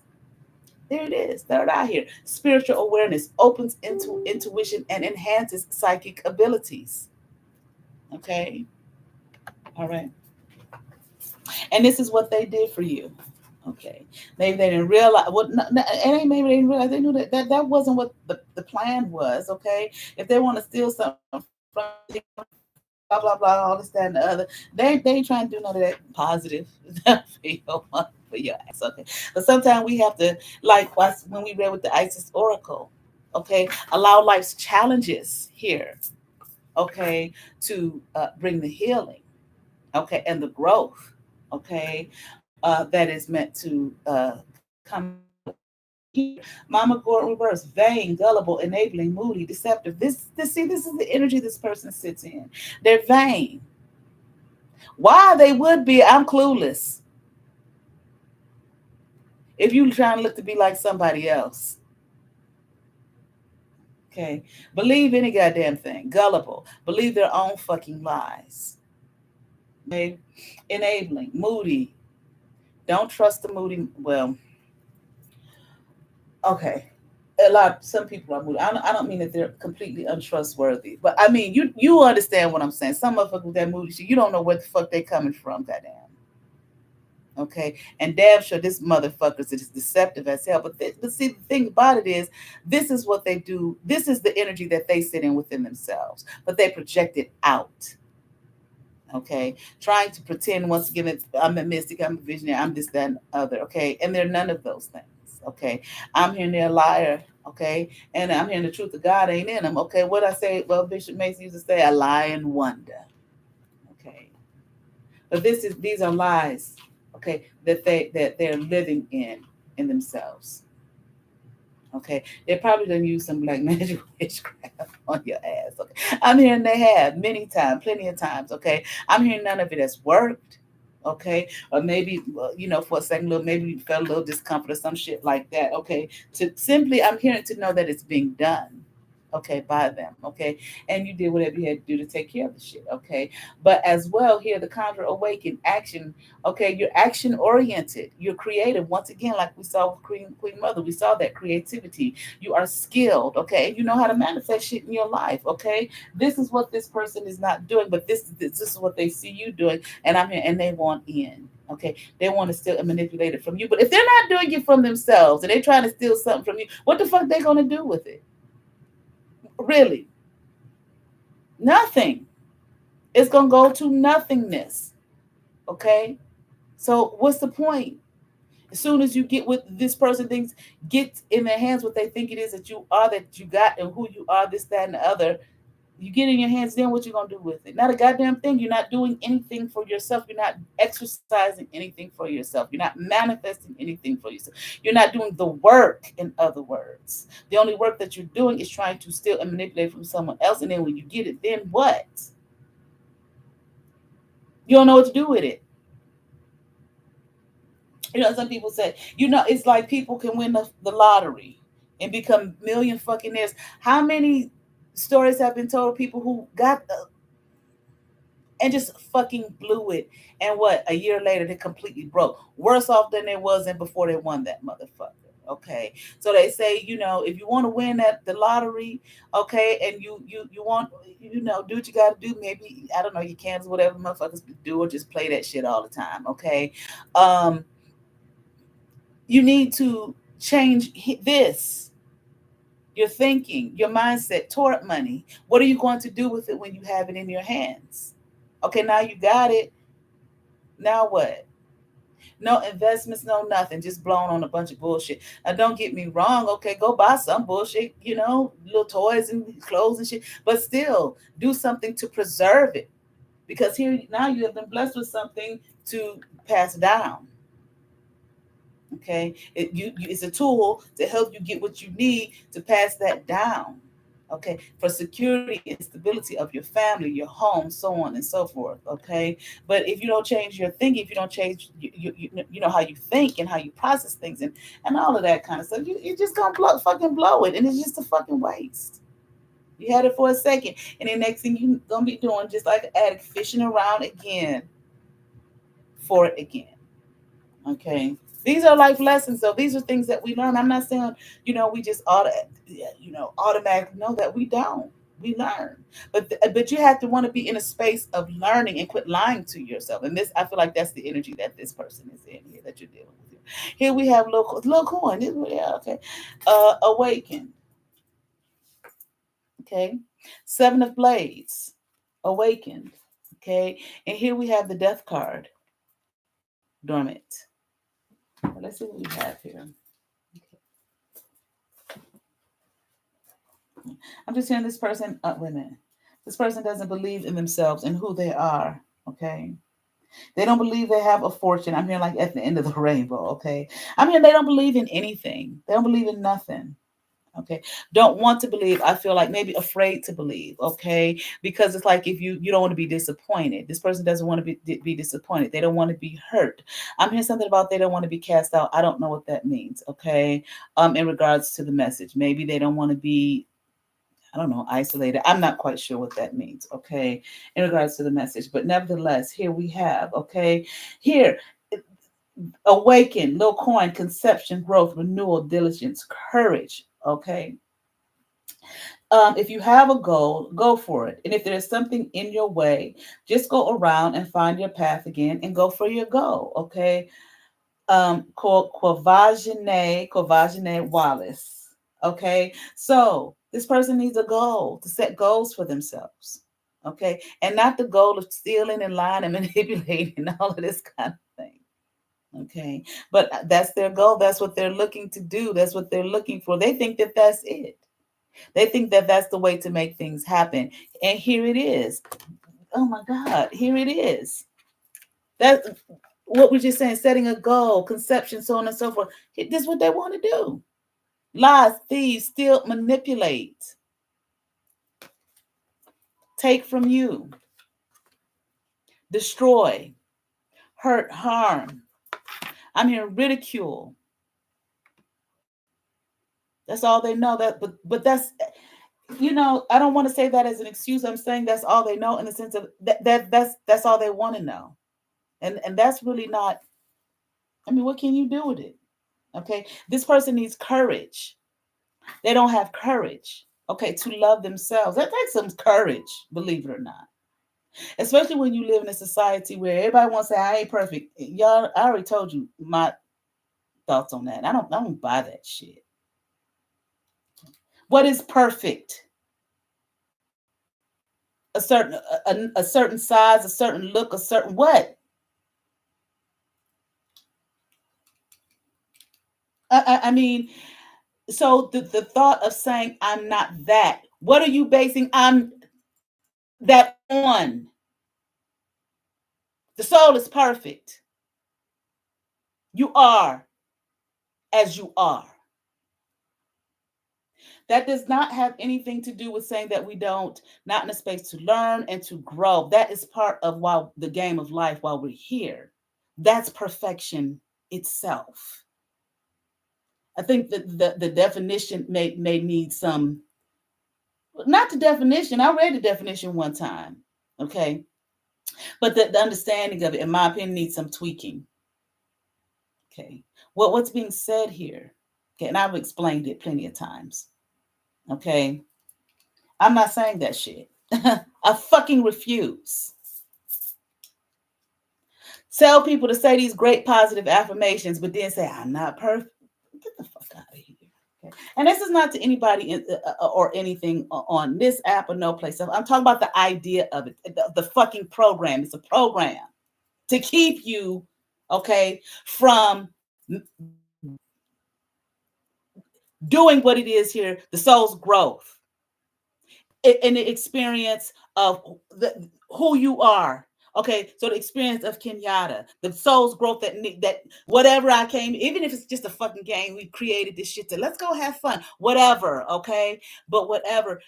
There it is. Third eye here. Spiritual awareness opens into intuition and enhances psychic abilities. Okay. All right. And this is what they did for you. Okay. Maybe they didn't realize. Well, maybe they didn't realize. They knew that wasn't what the plan was. Okay. If they want to steal something from you, blah blah blah, all this that and the other, they ain't trying to do none of that positive for your ass. Okay. But sometimes we have to, like when we read with the Isis Oracle. Okay. Allow life's challenges here. Okay. To bring the healing. Okay, and the growth, okay, that is meant to come here. Mama Gordon reverse, vain, gullible, enabling, moody, deceptive. This is the energy this person sits in. They're vain. Why they would be, I'm clueless. If you trying to look to be like somebody else. Okay, believe any goddamn thing. Gullible, believe their own fucking lies. Okay, enabling, moody, Don't trust the moody. Well, okay. Some people are moody. I don't mean that they're completely untrustworthy, but I mean you understand what I'm saying. Some motherfuckers with that moody shit, you don't know where the fuck they coming from. Goddamn. Okay, and damn sure this motherfuckers is deceptive as hell. But see, the thing about it is, this is what they do. This is the energy that they sit in within themselves, but they project it out. Okay, trying to pretend once again that I'm a mystic, I'm a visionary, I'm this, that, and other. Okay, and they're none of those things. Okay, I'm hearing they're a liar. Okay, and I'm hearing the truth of God ain't in them. Okay, what I say? Well, Bishop Mason used to say, "I lie and wonder." Okay, but these are lies. Okay, that they're living in themselves. Okay, they probably done use some black magic witchcraft on your ass. Okay, I'm hearing they have many times, plenty of times. Okay, I'm hearing none of it has worked. Okay, or maybe for a second, little maybe you felt a little discomfort or some shit like that. Okay, to simply, I'm hearing to know that it's being done. Okay, by them. Okay, and you did whatever you had to do to take care of the shit. Okay, but as well here, the conjure awaken action. Okay, you're action oriented. You're creative. Once again, like we saw with Queen Mother, we saw that creativity. You are skilled. Okay, you know how to manifest shit in your life. Okay, this is what this person is not doing, but this is what they see you doing, and I'm here, and they want in. Okay, they want to steal and manipulate it from you. But if they're not doing it from themselves and they're trying to steal something from you, what the fuck they gonna do with it? Really, nothing. It's gonna go to nothingness. Okay, so what's the point? As soon as you get what this person thinks, get in their hands what they think it is that you are, that you got, and who you are, this, that, and the other. You get in your hands, then what you gonna do with it? Not a goddamn thing. You're not doing anything for yourself. You're not exercising anything for yourself. You're not manifesting anything for yourself. You're not doing the work, in other words. The only work that you're doing is trying to steal and manipulate from someone else. And then when you get it, then what? You don't know what to do with it. Some people say, it's like people can win the lottery and become million fucking heirs. How many stories have been told of people who got and just fucking blew it, and what, a year later they completely broke, worse off than they was in before they won that motherfucker. Okay, so they say, if you want to win at the lottery, okay, and you want, do what you got to do. Maybe, I don't know, you can, whatever motherfuckers do, or just play that shit all the time. Okay, um you need to change this, your thinking, your mindset toward money. What are you going to do with it when you have it in your hands? Okay, now you got it. Now what? No investments, no nothing, just blown on a bunch of bullshit. Now, don't get me wrong. Okay, go buy some bullshit, little toys and clothes and shit, but still do something to preserve it, because here now you have been blessed with something to pass down. Okay, it's a tool to help you get what you need to pass that down. Okay, for security and stability of your family, your home, so on and so forth. Okay, but if you don't change your thinking, if you don't change how you think and how you process things, and all of that kind of stuff, you just gonna fucking blow it, and it's just a fucking waste. You had it for a second, and the next thing you gonna be doing, just like an addict, fishing around again for it again. Okay. These are life lessons, though. These are things that we learn. I'm not saying, we just automatically know that. We don't. We learn, but you have to want to be in a space of learning and quit lying to yourself. And this, I feel like that's the energy that this person is in here that you're dealing with. Here we have little coin. Yeah, okay. Awaken. Okay. Seven of Blades. Awakened. Okay. And here we have the Death card. Dormant. Let's see what we have here. I'm just hearing this person, women. This person doesn't believe in themselves and who they are. Okay. They don't believe they have a fortune. I'm hearing like at the end of the rainbow. Okay. I'm hearing they don't believe in anything. They don't believe in nothing. Okay. Don't want to believe. I feel like maybe afraid to believe. Okay. Because it's like, if you don't want to be disappointed. This person doesn't want to be disappointed. They don't want to be hurt. I'm hearing something about they don't want to be cast out. I don't know what that means. Okay. In regards to the message, maybe they don't want to be, I don't know, isolated. I'm not quite sure what that means, okay, in regards to the message. But nevertheless, here we have, okay, here, Awaken, little coin, conception, growth, renewal, diligence, courage. Okay. If you have a goal, go for it. And if there's something in your way, just go around and find your path again and go for your goal. Okay. Quavagene Wallace. Okay. So this person needs a goal to set goals for themselves. Okay. And not the goal of stealing and lying and manipulating and all of this kind of thing. Okay. But that's their goal. That's what they're looking to do. That's what they're looking for. They think that that's it. They think that that's the way to make things happen. And here it is. Oh my God. Here it is. That's what we're just saying, setting a goal, conception, so on and so forth. This is what they want to do. Lies, thieves, steal, manipulate, take from you, destroy, hurt, harm. I'm hearing ridicule. That's all they know. But that's, I don't want to say that as an excuse. I'm saying that's all they know in the sense of that's all they want to know. And that's really not, what can you do with it? Okay. This person needs courage. They don't have courage, okay, to love themselves. That takes some courage, believe it or not. Especially when you live in a society where everybody wants to say, I ain't perfect. Y'all, I already told you my thoughts on that. I don't buy that shit. What is perfect? A certain size, a certain look, a certain what? So the thought of saying I'm not that, what are you basing I'm that on? The soul is perfect. You are as you are. That does not have anything to do with saying that we not in a space to learn and to grow. That is part of the game of life while we're here. That's perfection itself. I think that the definition may need some, not the definition. I read the definition one time. Okay. But the understanding of it, in my opinion, needs some tweaking. Okay. What's being said here? Okay. And I've explained it plenty of times. Okay. I'm not saying that shit. I fucking refuse. Tell people to say these great positive affirmations, but then say, I'm not perfect. Get the fuck out of here. Okay? And this is not to anybody or anything on this app or no place. I'm talking about the idea of it, the fucking program. It's a program to keep you, okay, from doing what it is here, the soul's growth, in the experience of who you are. Okay, so the experience of Kenyatta, the soul's growth, that whatever I came, even if it's just a fucking game, we created this shit to let's go have fun, whatever, okay? But whatever,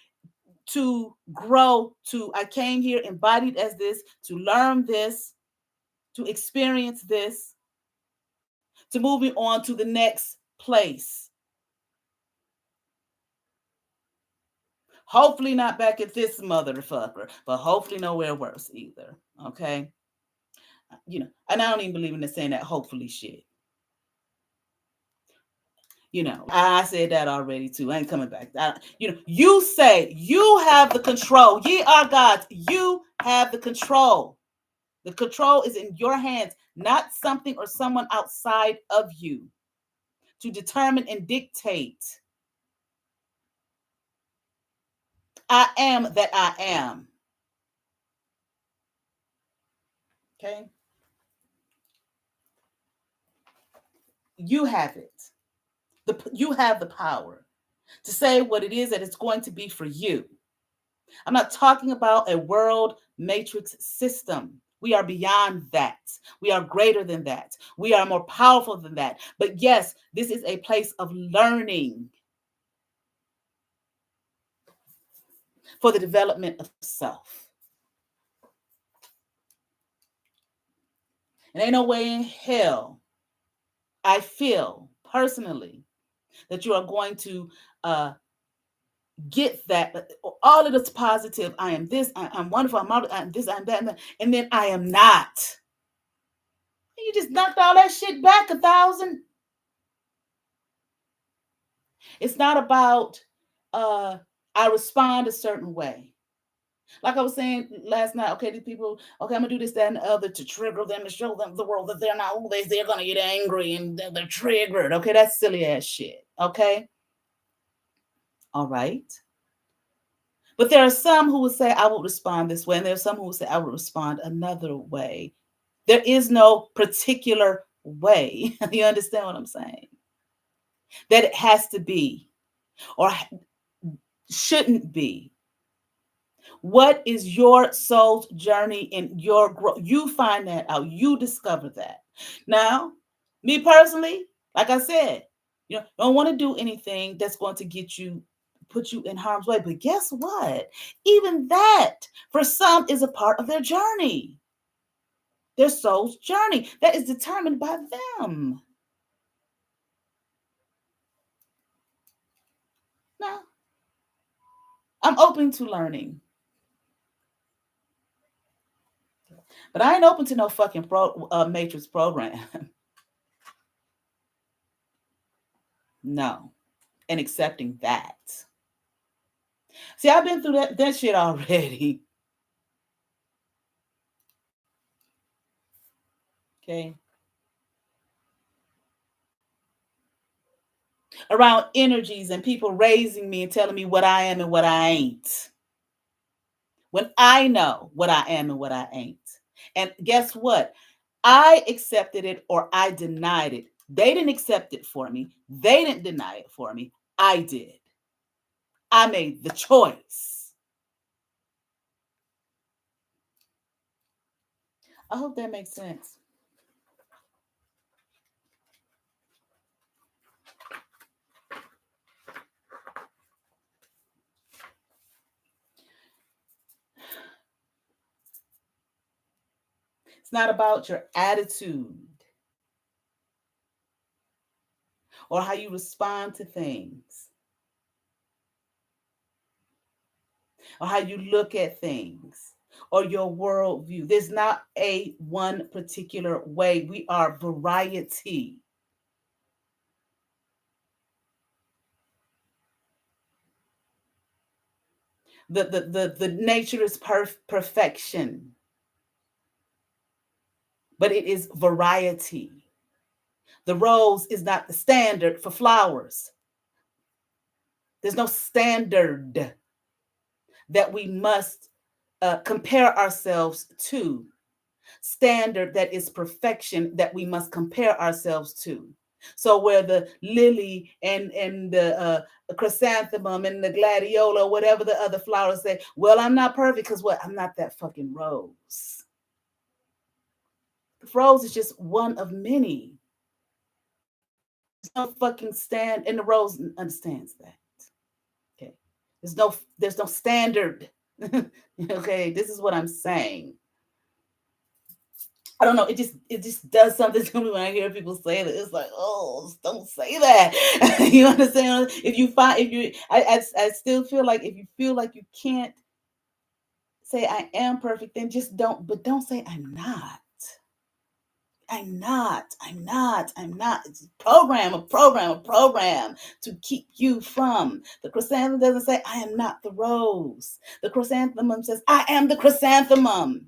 to grow, I came here embodied as this, to learn this, to experience this, to moving on to the next place. Hopefully not back at this motherfucker, but hopefully nowhere worse either. Okay. And I don't even believe in the saying that hopefully shit. I said that already too. I ain't coming back. You say you have the control. Ye are gods. You have the control. The control is in your hands, not something or someone outside of you to determine and dictate. I am that I am. Okay. You have it. You have the power to say what it is that it's going to be for you. I'm not talking about a world matrix system. We are beyond that. We are greater than that. We are more powerful than that. But yes, this is a place of learning for the development of self. And ain't no way in hell I feel personally that you are going to get that. All of this positive, I am this, I'm wonderful, I'm this, I'm that, and then I am not. You just knocked all that shit back 1,000. It's not about I respond a certain way. Like I was saying last night, okay, these people, okay, I'm gonna do this, that, and the other to trigger them, to show them the world that they're not, oh, they're gonna get angry and they're triggered. Okay, that's silly ass shit. Okay. All right. But there are some who will say, I will respond this way, and there are some who will say, I will respond another way. There is no particular way. You understand what I'm saying? That it has to be or shouldn't be. What is your soul's journey in your growth? You find that out. You discover that. Now, me personally, like I said, you know, don't want to do anything that's going to put you in harm's way. But guess what? Even that, for some, is a part of their journey, their soul's journey that is determined by them. Now, I'm open to learning. But I ain't open to no fucking matrix program. No. And accepting that. See, I've been through that shit already. Okay. Around energies and people raising me and telling me what I am and what I ain't. When I know what I am and what I ain't. And guess what? I accepted it or I denied it. They didn't accept it for me. They didn't deny it for me. I did. I made the choice. I hope that makes sense. It's not about your attitude or how you respond to things or how you look at things or your worldview. There's not a one particular way. We are variety. The nature is perfection, but it is variety. The rose is not the standard for flowers. There's no standard that we must compare ourselves to. Standard that is perfection that we must compare ourselves to. So where the lily and the chrysanthemum and the gladiola, whatever the other flowers say, well, I'm not perfect because what? I'm not that fucking rose. The rose is just one of many. There's no fucking stand, and the rose understands that. Okay, there's no standard. Okay, this is what I'm saying. I don't know. It just does something to me when I hear people say that. It's like, oh, don't say that. You understand? I still feel like if you feel like you can't say I am perfect, then just don't. But don't say I'm not. I'm not. I'm not. I'm not. It's a program to keep you from. The chrysanthemum doesn't say I am not the rose. The chrysanthemum says I am the chrysanthemum.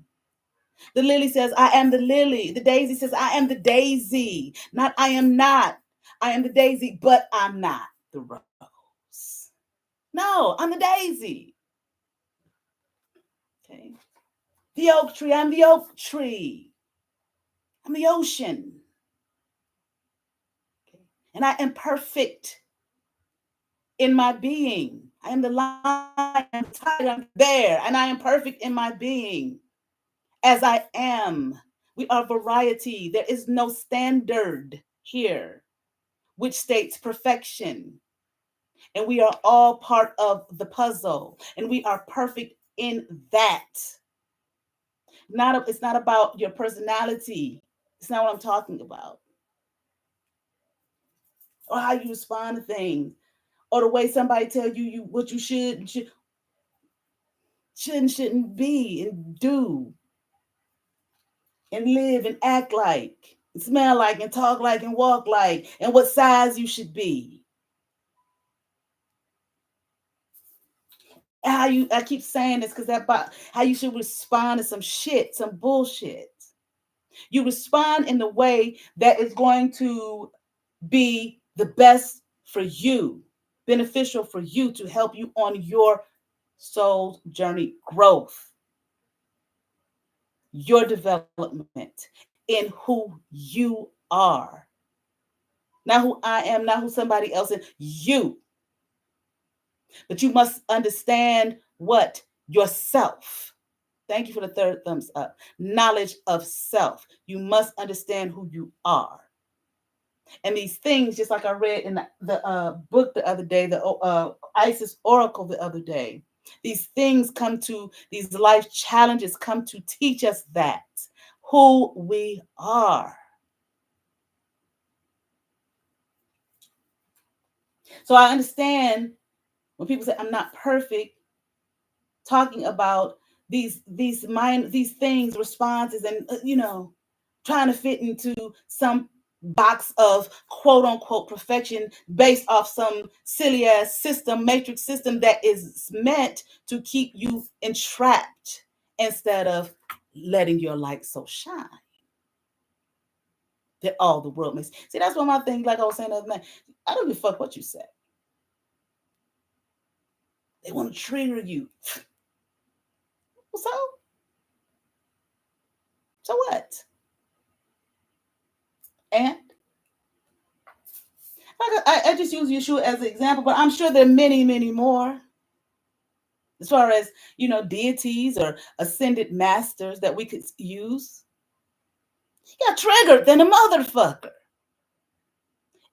The lily says, I am the lily. The daisy says, I am the daisy. Not, I am not. I am the daisy, but I'm not the rose. No, I'm the daisy. Okay. The oak tree, I'm the oak tree. I'm the ocean. Okay. And I am perfect in my being. I am the lion, I'm the tiger, I'm there, and I am perfect in my being as I am. We are variety. There is no standard here which states perfection. And we are all part of the puzzle. And we are perfect in that. It's not about your personality. It's not what I'm talking about. Or how you respond to things. Or the way somebody tell you what you shouldn't be and do. And live and act like. smell like, and talk like, and walk like, and what size you should be. I keep saying this because that about how you should respond to some shit, some bullshit. You respond in the way that is going to be the best for you, beneficial for you, to help you on your soul journey growth, your development in who you are. Not who I am, not who somebody else is, you. But you must understand what? Yourself. Thank you for the third thumbs up. Knowledge of self. You must understand who you are. And these things, just like I read in the book the other day, the Isis Oracle the other day, these things come to, these life challenges come to teach us that, who we are. So I understand when people say I'm not perfect, talking about these things, responses, and trying to fit into some box of quote unquote perfection based off some silly ass system, matrix system that is meant to keep you entrapped instead of letting your light so shine that all the world makes. See, that's one of my things, like I was saying the other night. I don't give a fuck what you say. They want to trigger you. So what? And I just use Yeshua as an example, but I'm sure there are many, many more. As far as, deities or ascended masters that we could use. He got triggered than a motherfucker.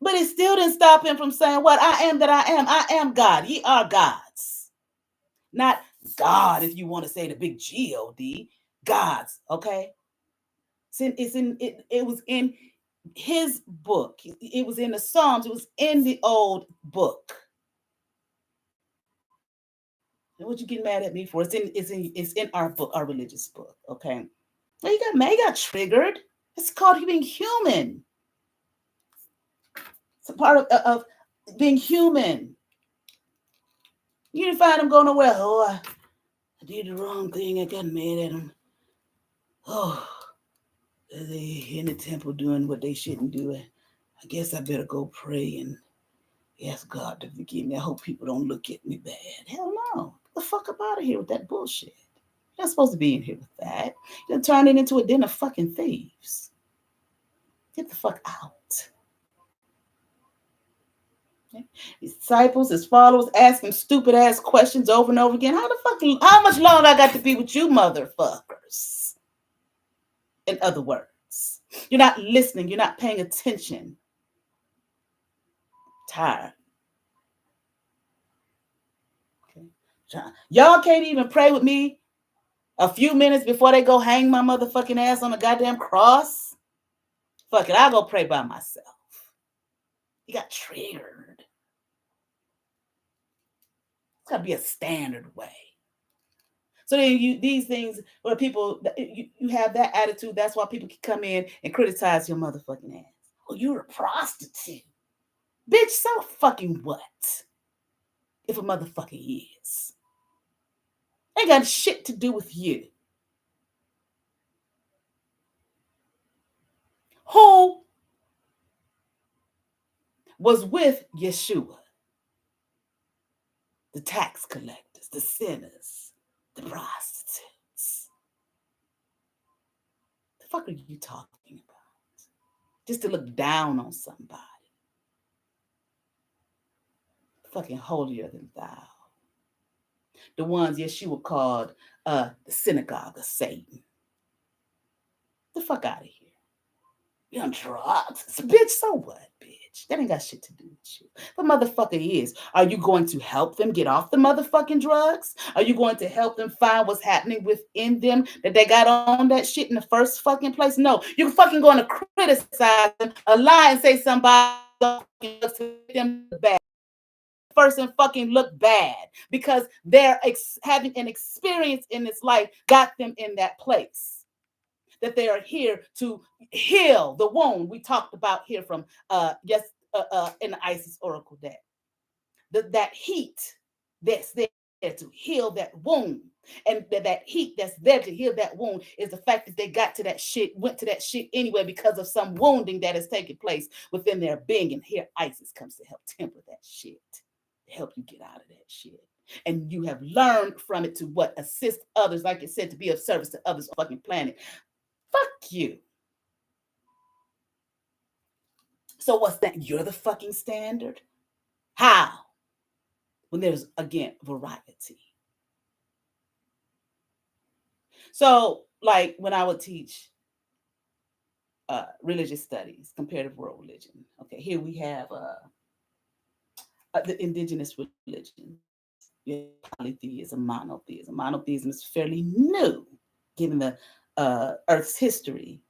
But it still didn't stop him from saying, what? I am that I am. I am God. Ye are gods. Not God, if you want to say the big G-O-D. Gods, okay? It was in his book. It was in the Psalms. It was in the old book. And what you getting mad at me for? It's in our book, our religious book. Okay. Well, he got triggered. It's called being human. It's a part of being human. You didn't find him going nowhere. Oh, I did the wrong thing. I got mad at him. Oh, they in the temple doing what they shouldn't do. I guess I better go pray and ask God to forgive me. I hope people don't look at me bad. Hell no. Get the fuck up out of here with that bullshit. You're not supposed to be in here with that. You're turning it into a den of fucking thieves. Get the fuck out. Okay? His disciples, his followers, asking stupid ass questions over and over again. How much longer I got to be with you motherfuckers? In other words, you're not listening. You're not paying attention. Tired. Okay. Y'all can't even pray with me a few minutes before they go hang my motherfucking ass on the goddamn cross. Fuck it, I'll go pray by myself. You got triggered. It's got to be a standard way. So then these things where people, you have that attitude, that's why people can come in and criticize your motherfucking ass. Oh, you're a prostitute. Bitch, so fucking what? If a motherfucker is. Ain't got shit to do with you. Who was with Yeshua? The tax collectors, the sinners, the prostitutes. The fuck are you talking about? Just to look down on somebody. Fucking holier than thou. The ones Yeshua called the synagogue of Satan. The fuck out of here. You're on drugs. Bitch, so what, bitch? That ain't got shit to do with you. The motherfucker is. Are you going to help them get off the motherfucking drugs? Are you going to help them find what's happening within them that they got on that shit in the first fucking place? No. You're fucking going to criticize them, lie and say somebody looks them bad. Person fucking look bad because they're having an experience in this life got them in that place. that they are here to heal the wound we talked about here from in the Isis Oracle deck. That heat that's there to heal that wound. And that heat that's there to heal that wound is the fact that they went to that shit anyway because of some wounding that has taken place within their being. And here Isis comes to help temper that shit, to help you get out of that shit. And you have learned from it to what? Assist others, like it said, to be of service to others on the fucking planet. Fuck you. So what's that? You're the fucking standard? How? When there's, again, variety. So, like when I would teach religious studies, comparative world religion. Okay, here we have the indigenous religions. Polytheism, monotheism. Monotheism is fairly new, given the Earth's history.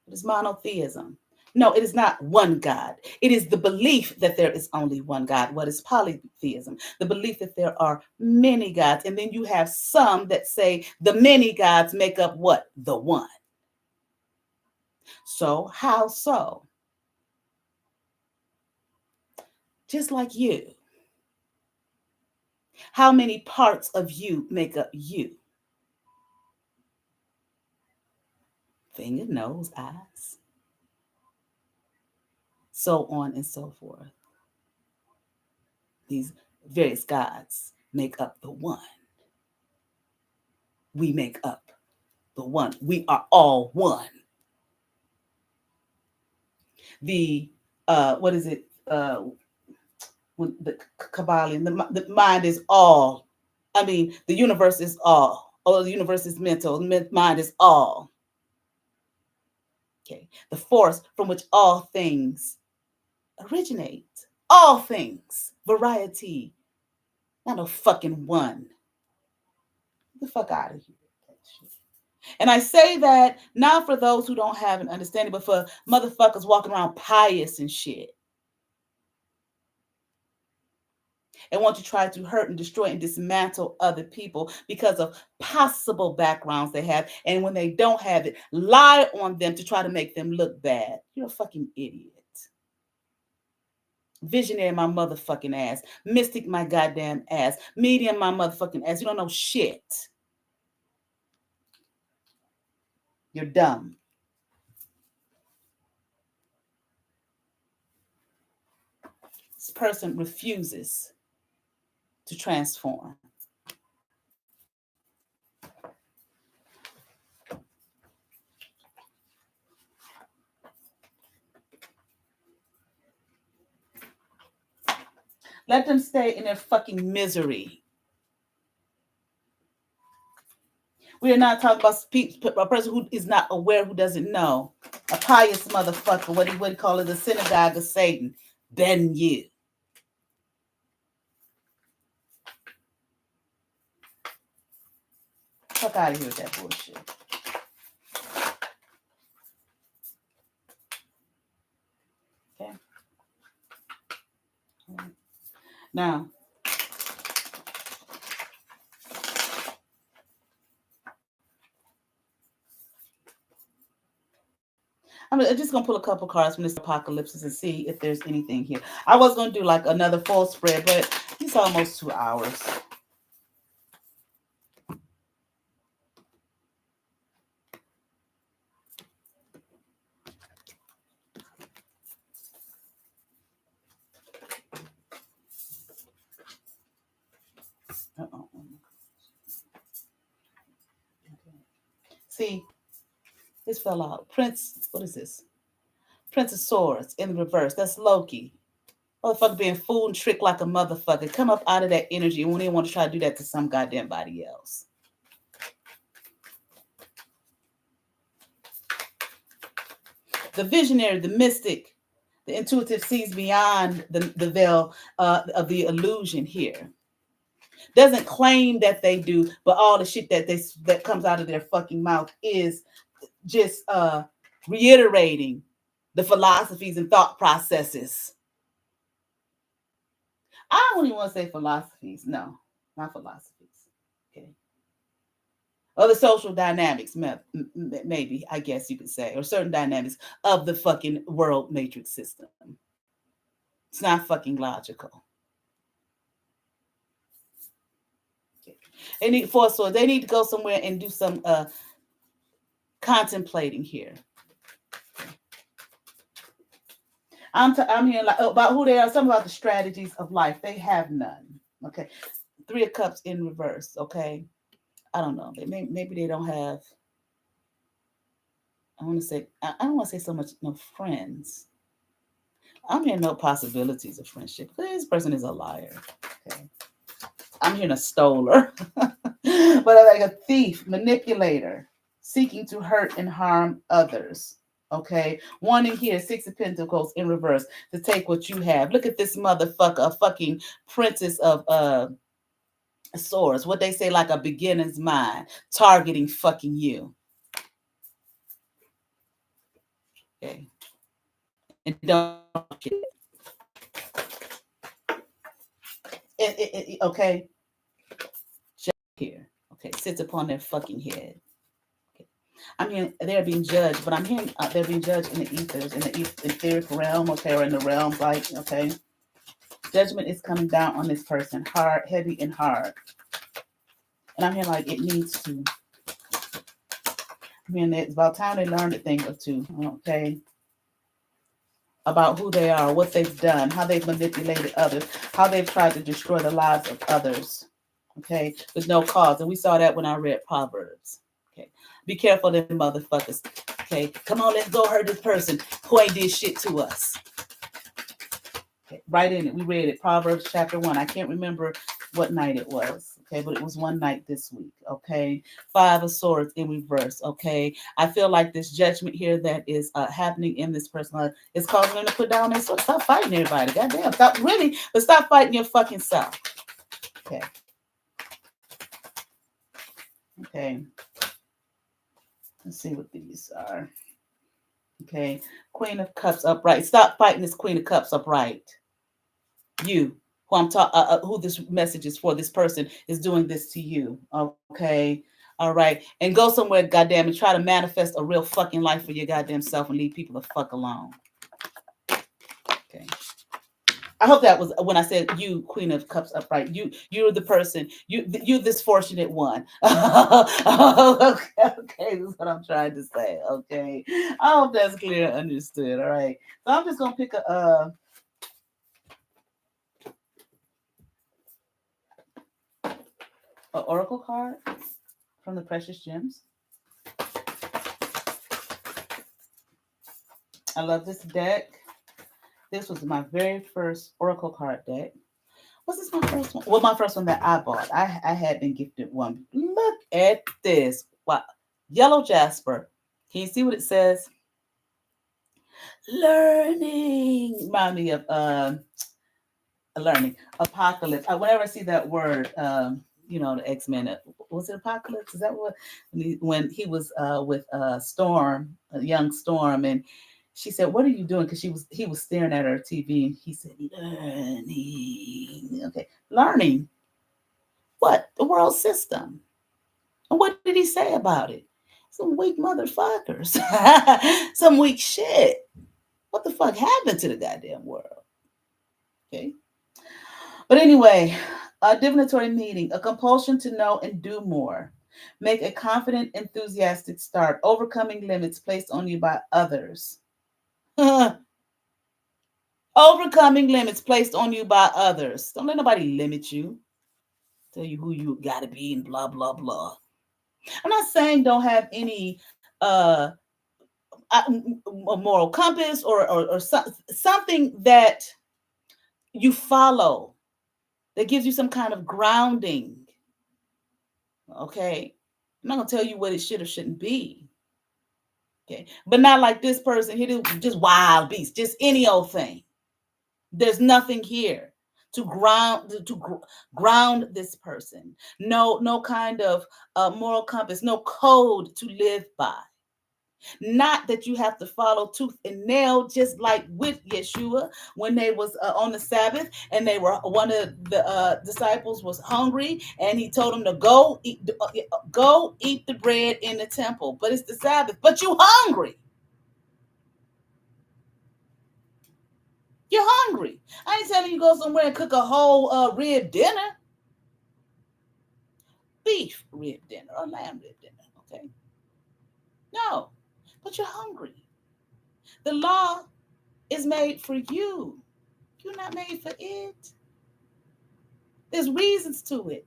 It is monotheism. No, it is not one God. It is the belief that there is only one God. What is polytheism? The belief that there are many gods. And then you have some that say the many gods make up what? The one. So, how so? Just like you. How many parts of you make up you? Finger, nose, eyes. So on and so forth. These various gods make up the one. We make up the one. We are all one. The what is it? With the Kabbalion, the mind is all. I mean, the universe is all. Oh, the universe is mental. Mind is all. Okay, the force from which all things originate. All things, variety. Not no fucking one. Get the fuck out of here. And I say that not for those who don't have an understanding, but for motherfuckers walking around pious and shit. And want to try to hurt and destroy and dismantle other people because of possible backgrounds they have. And when they don't have it, lie on them to try to make them look bad. You're a fucking idiot. Visionary, my motherfucking ass. Mystic, my goddamn ass. Medium, my motherfucking ass. You don't know shit. You're dumb. This person refuses to transform. Let them stay in their fucking misery. We are not talking about a person who is not aware, who doesn't know. A pious motherfucker, what he would call it, the synagogue of Satan. Ben you. Fuck out of here with that bullshit. Okay. Now, I'm just going to pull a couple cards from this apocalypse and see if there's anything here. I was going to do like another full spread, but it's almost 2 hours. Uh-oh. See, this fell out. Prince, what is this? Prince of Swords in reverse. That's Loki. Motherfucker being fooled and tricked like a motherfucker. Come up out of that energy and when they want to try to do that to some goddamn body else. The visionary, the mystic, the intuitive sees beyond the veil of the illusion here. Doesn't claim that they do, but all the shit that comes out of their fucking mouth is just reiterating the philosophies and thought processes. I don't even want to say philosophies. No, not philosophies. Okay. or the social dynamics, maybe, I guess you could say, or certain dynamics of the fucking world matrix system. It's not fucking logical. They need four swords. They need to go somewhere and do some contemplating here. I'm hearing like about who they are, something about the strategies of life. They have none. Okay. Three of Cups in reverse. Okay. I don't know. Maybe they don't have. I want to say. I don't want to say so much. No friends. I'm hearing no possibilities of friendship. This person is a liar. Okay. I'm hearing a stoler, but like a thief, manipulator, seeking to hurt and harm others. Okay, one in here, Six of Pentacles in reverse, to take what you have. Look at this motherfucker, a fucking princess of swords. What they say, like a beginner's mind, targeting fucking you. Okay, and don't okay, just here. Okay, sits upon their fucking head. I'm hearing they're being judged, but I'm hearing they're being judged in the ethers, in the etheric realm, okay, or in the realm, like, okay. Judgment is coming down on this person, hard, heavy, and hard. And I'm hearing like it needs to. I mean, it's about time they learned a thing or two, okay, about who they are, what they've done, how they've manipulated others, how they've tried to destroy the lives of others, okay, with no cause. And we saw that when I read Proverbs. Okay, be careful, them motherfuckers. Okay, come on, let's go hurt this person who ain't did shit to us. Okay, right in it, we read it, Proverbs chapter 1. I can't remember what night it was. Okay, but it was one night this week. Okay, Five of Swords in reverse. Okay, I feel like this judgment here that is happening in this person is causing them to put down their sword. Stop fighting everybody. Goddamn, stop really, but stop fighting your fucking self. Okay. Okay. Let's see what these are. Okay, Queen of Cups upright. Stop fighting this Queen of Cups upright. You, who I'm talking, who this message is for, this person is doing this to you. Okay, all right, and go somewhere, goddamn, and try to manifest a real fucking life for your goddamn self and leave people the fuck alone. Okay. I hope that was when I said you, Queen of Cups upright. You're the person. You this fortunate one. Okay, this is what I'm trying to say. Okay, I hope that's clear and understood. All right, so I'm just gonna pick a oracle card from the Precious Gems. I love this deck. This was my very first oracle card deck. Was this my first one? Well, my first one that I bought. I had been gifted one. Look at this. Wow. Yellow jasper. Can you see what it says? Learning. Remind me of learning. Apocalypse. Whenever I see that word, the X-Men. Was it Apocalypse? Is that what when he was with Storm, a young Storm, and she said, "What are you doing?" Because he was staring at her TV, and he said, "Learning." Okay, learning. What? The world system. And what did he say about it? Some weak motherfuckers. Some weak shit. What the fuck happened to the goddamn world? Okay. But anyway, a divinatory meeting, a compulsion to know and do more. Make a confident, enthusiastic start, overcoming limits placed on you by others. Overcoming limits placed on you by others. Don't let nobody limit you. Tell you who you got to be and blah, blah, blah. I'm not saying don't have any a moral compass or something that you follow that gives you some kind of grounding. Okay. I'm not going to tell you what it should or shouldn't be. Okay. But not like this person here, just wild beast, just any old thing. There's nothing here to ground this person. No kind of moral compass, no code to live by. Not that you have to follow tooth and nail, just like with Yeshua when they was on the Sabbath, and they were one of the disciples was hungry, and he told them to go eat the bread in the temple. But it's the Sabbath, but you hungry. You're hungry. I ain't telling you go somewhere and cook a whole rib dinner, beef rib dinner or lamb rib dinner. Okay, no, but you're hungry. The law is made for you. You're not made for it. There's reasons to it.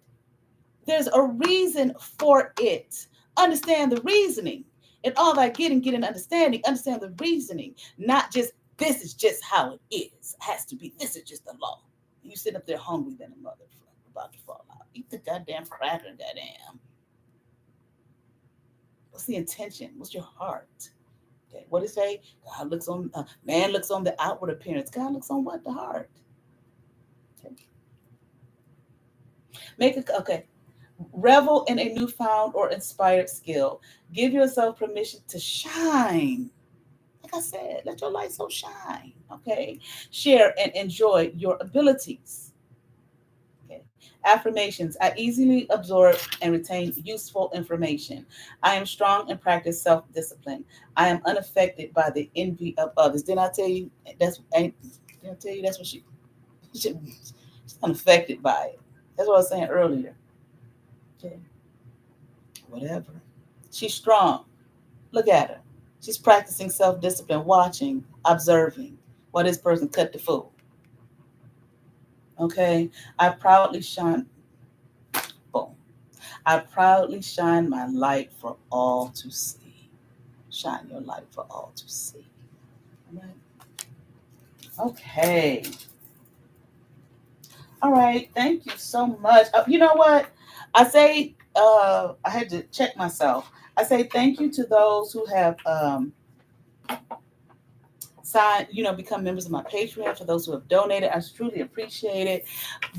There's a reason for it. Understand the reasoning. And all that get an understanding. Understand the reasoning. Not just this is just how it is. It has to be. This is just the law. You sit up there hungry than a mother about to fall out. Eat the goddamn cracker, goddamn. What's the intention? What's your heart? Okay. What does it say? God looks on man looks on the outward appearance. God looks on what? The heart. Okay. Okay. Revel in a newfound or inspired skill. Give yourself permission to shine. Like I said, let your light so shine. Okay. Share and enjoy your abilities. Okay. Affirmations. I easily absorb and retain useful information. I am strong and practice self-discipline. I am unaffected by the envy of others. Didn't I tell you that's what she's unaffected by it. That's what I was saying earlier. Okay. Whatever. She's strong. Look at her. She's practicing self-discipline, watching, observing. What this person cut the food. Okay. I proudly shine. Boom. I proudly shine my light for all to see. Shine your light for all to see. All right. Okay. All right. Thank you so much. You know what? I say I had to check myself. I say thank you to those who have signed, become members of my Patreon, for those who have donated. I truly appreciate it.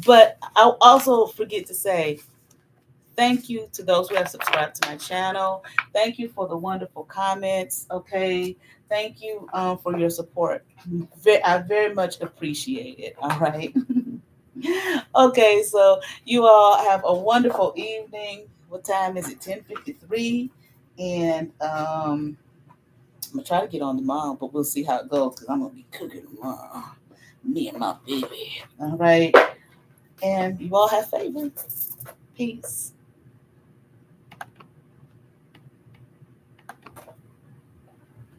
But I'll also forget to say thank you to those who have subscribed to my channel. Thank you for the wonderful comments. Okay. Thank you for your support. I very much appreciate it. All right. Okay. So you all have a wonderful evening. What time is it? 10:53. And I'm gonna try to get on tomorrow, but we'll see how it goes because I'm gonna be cooking tomorrow. Me and my baby. All right. And you all have favor. Peace.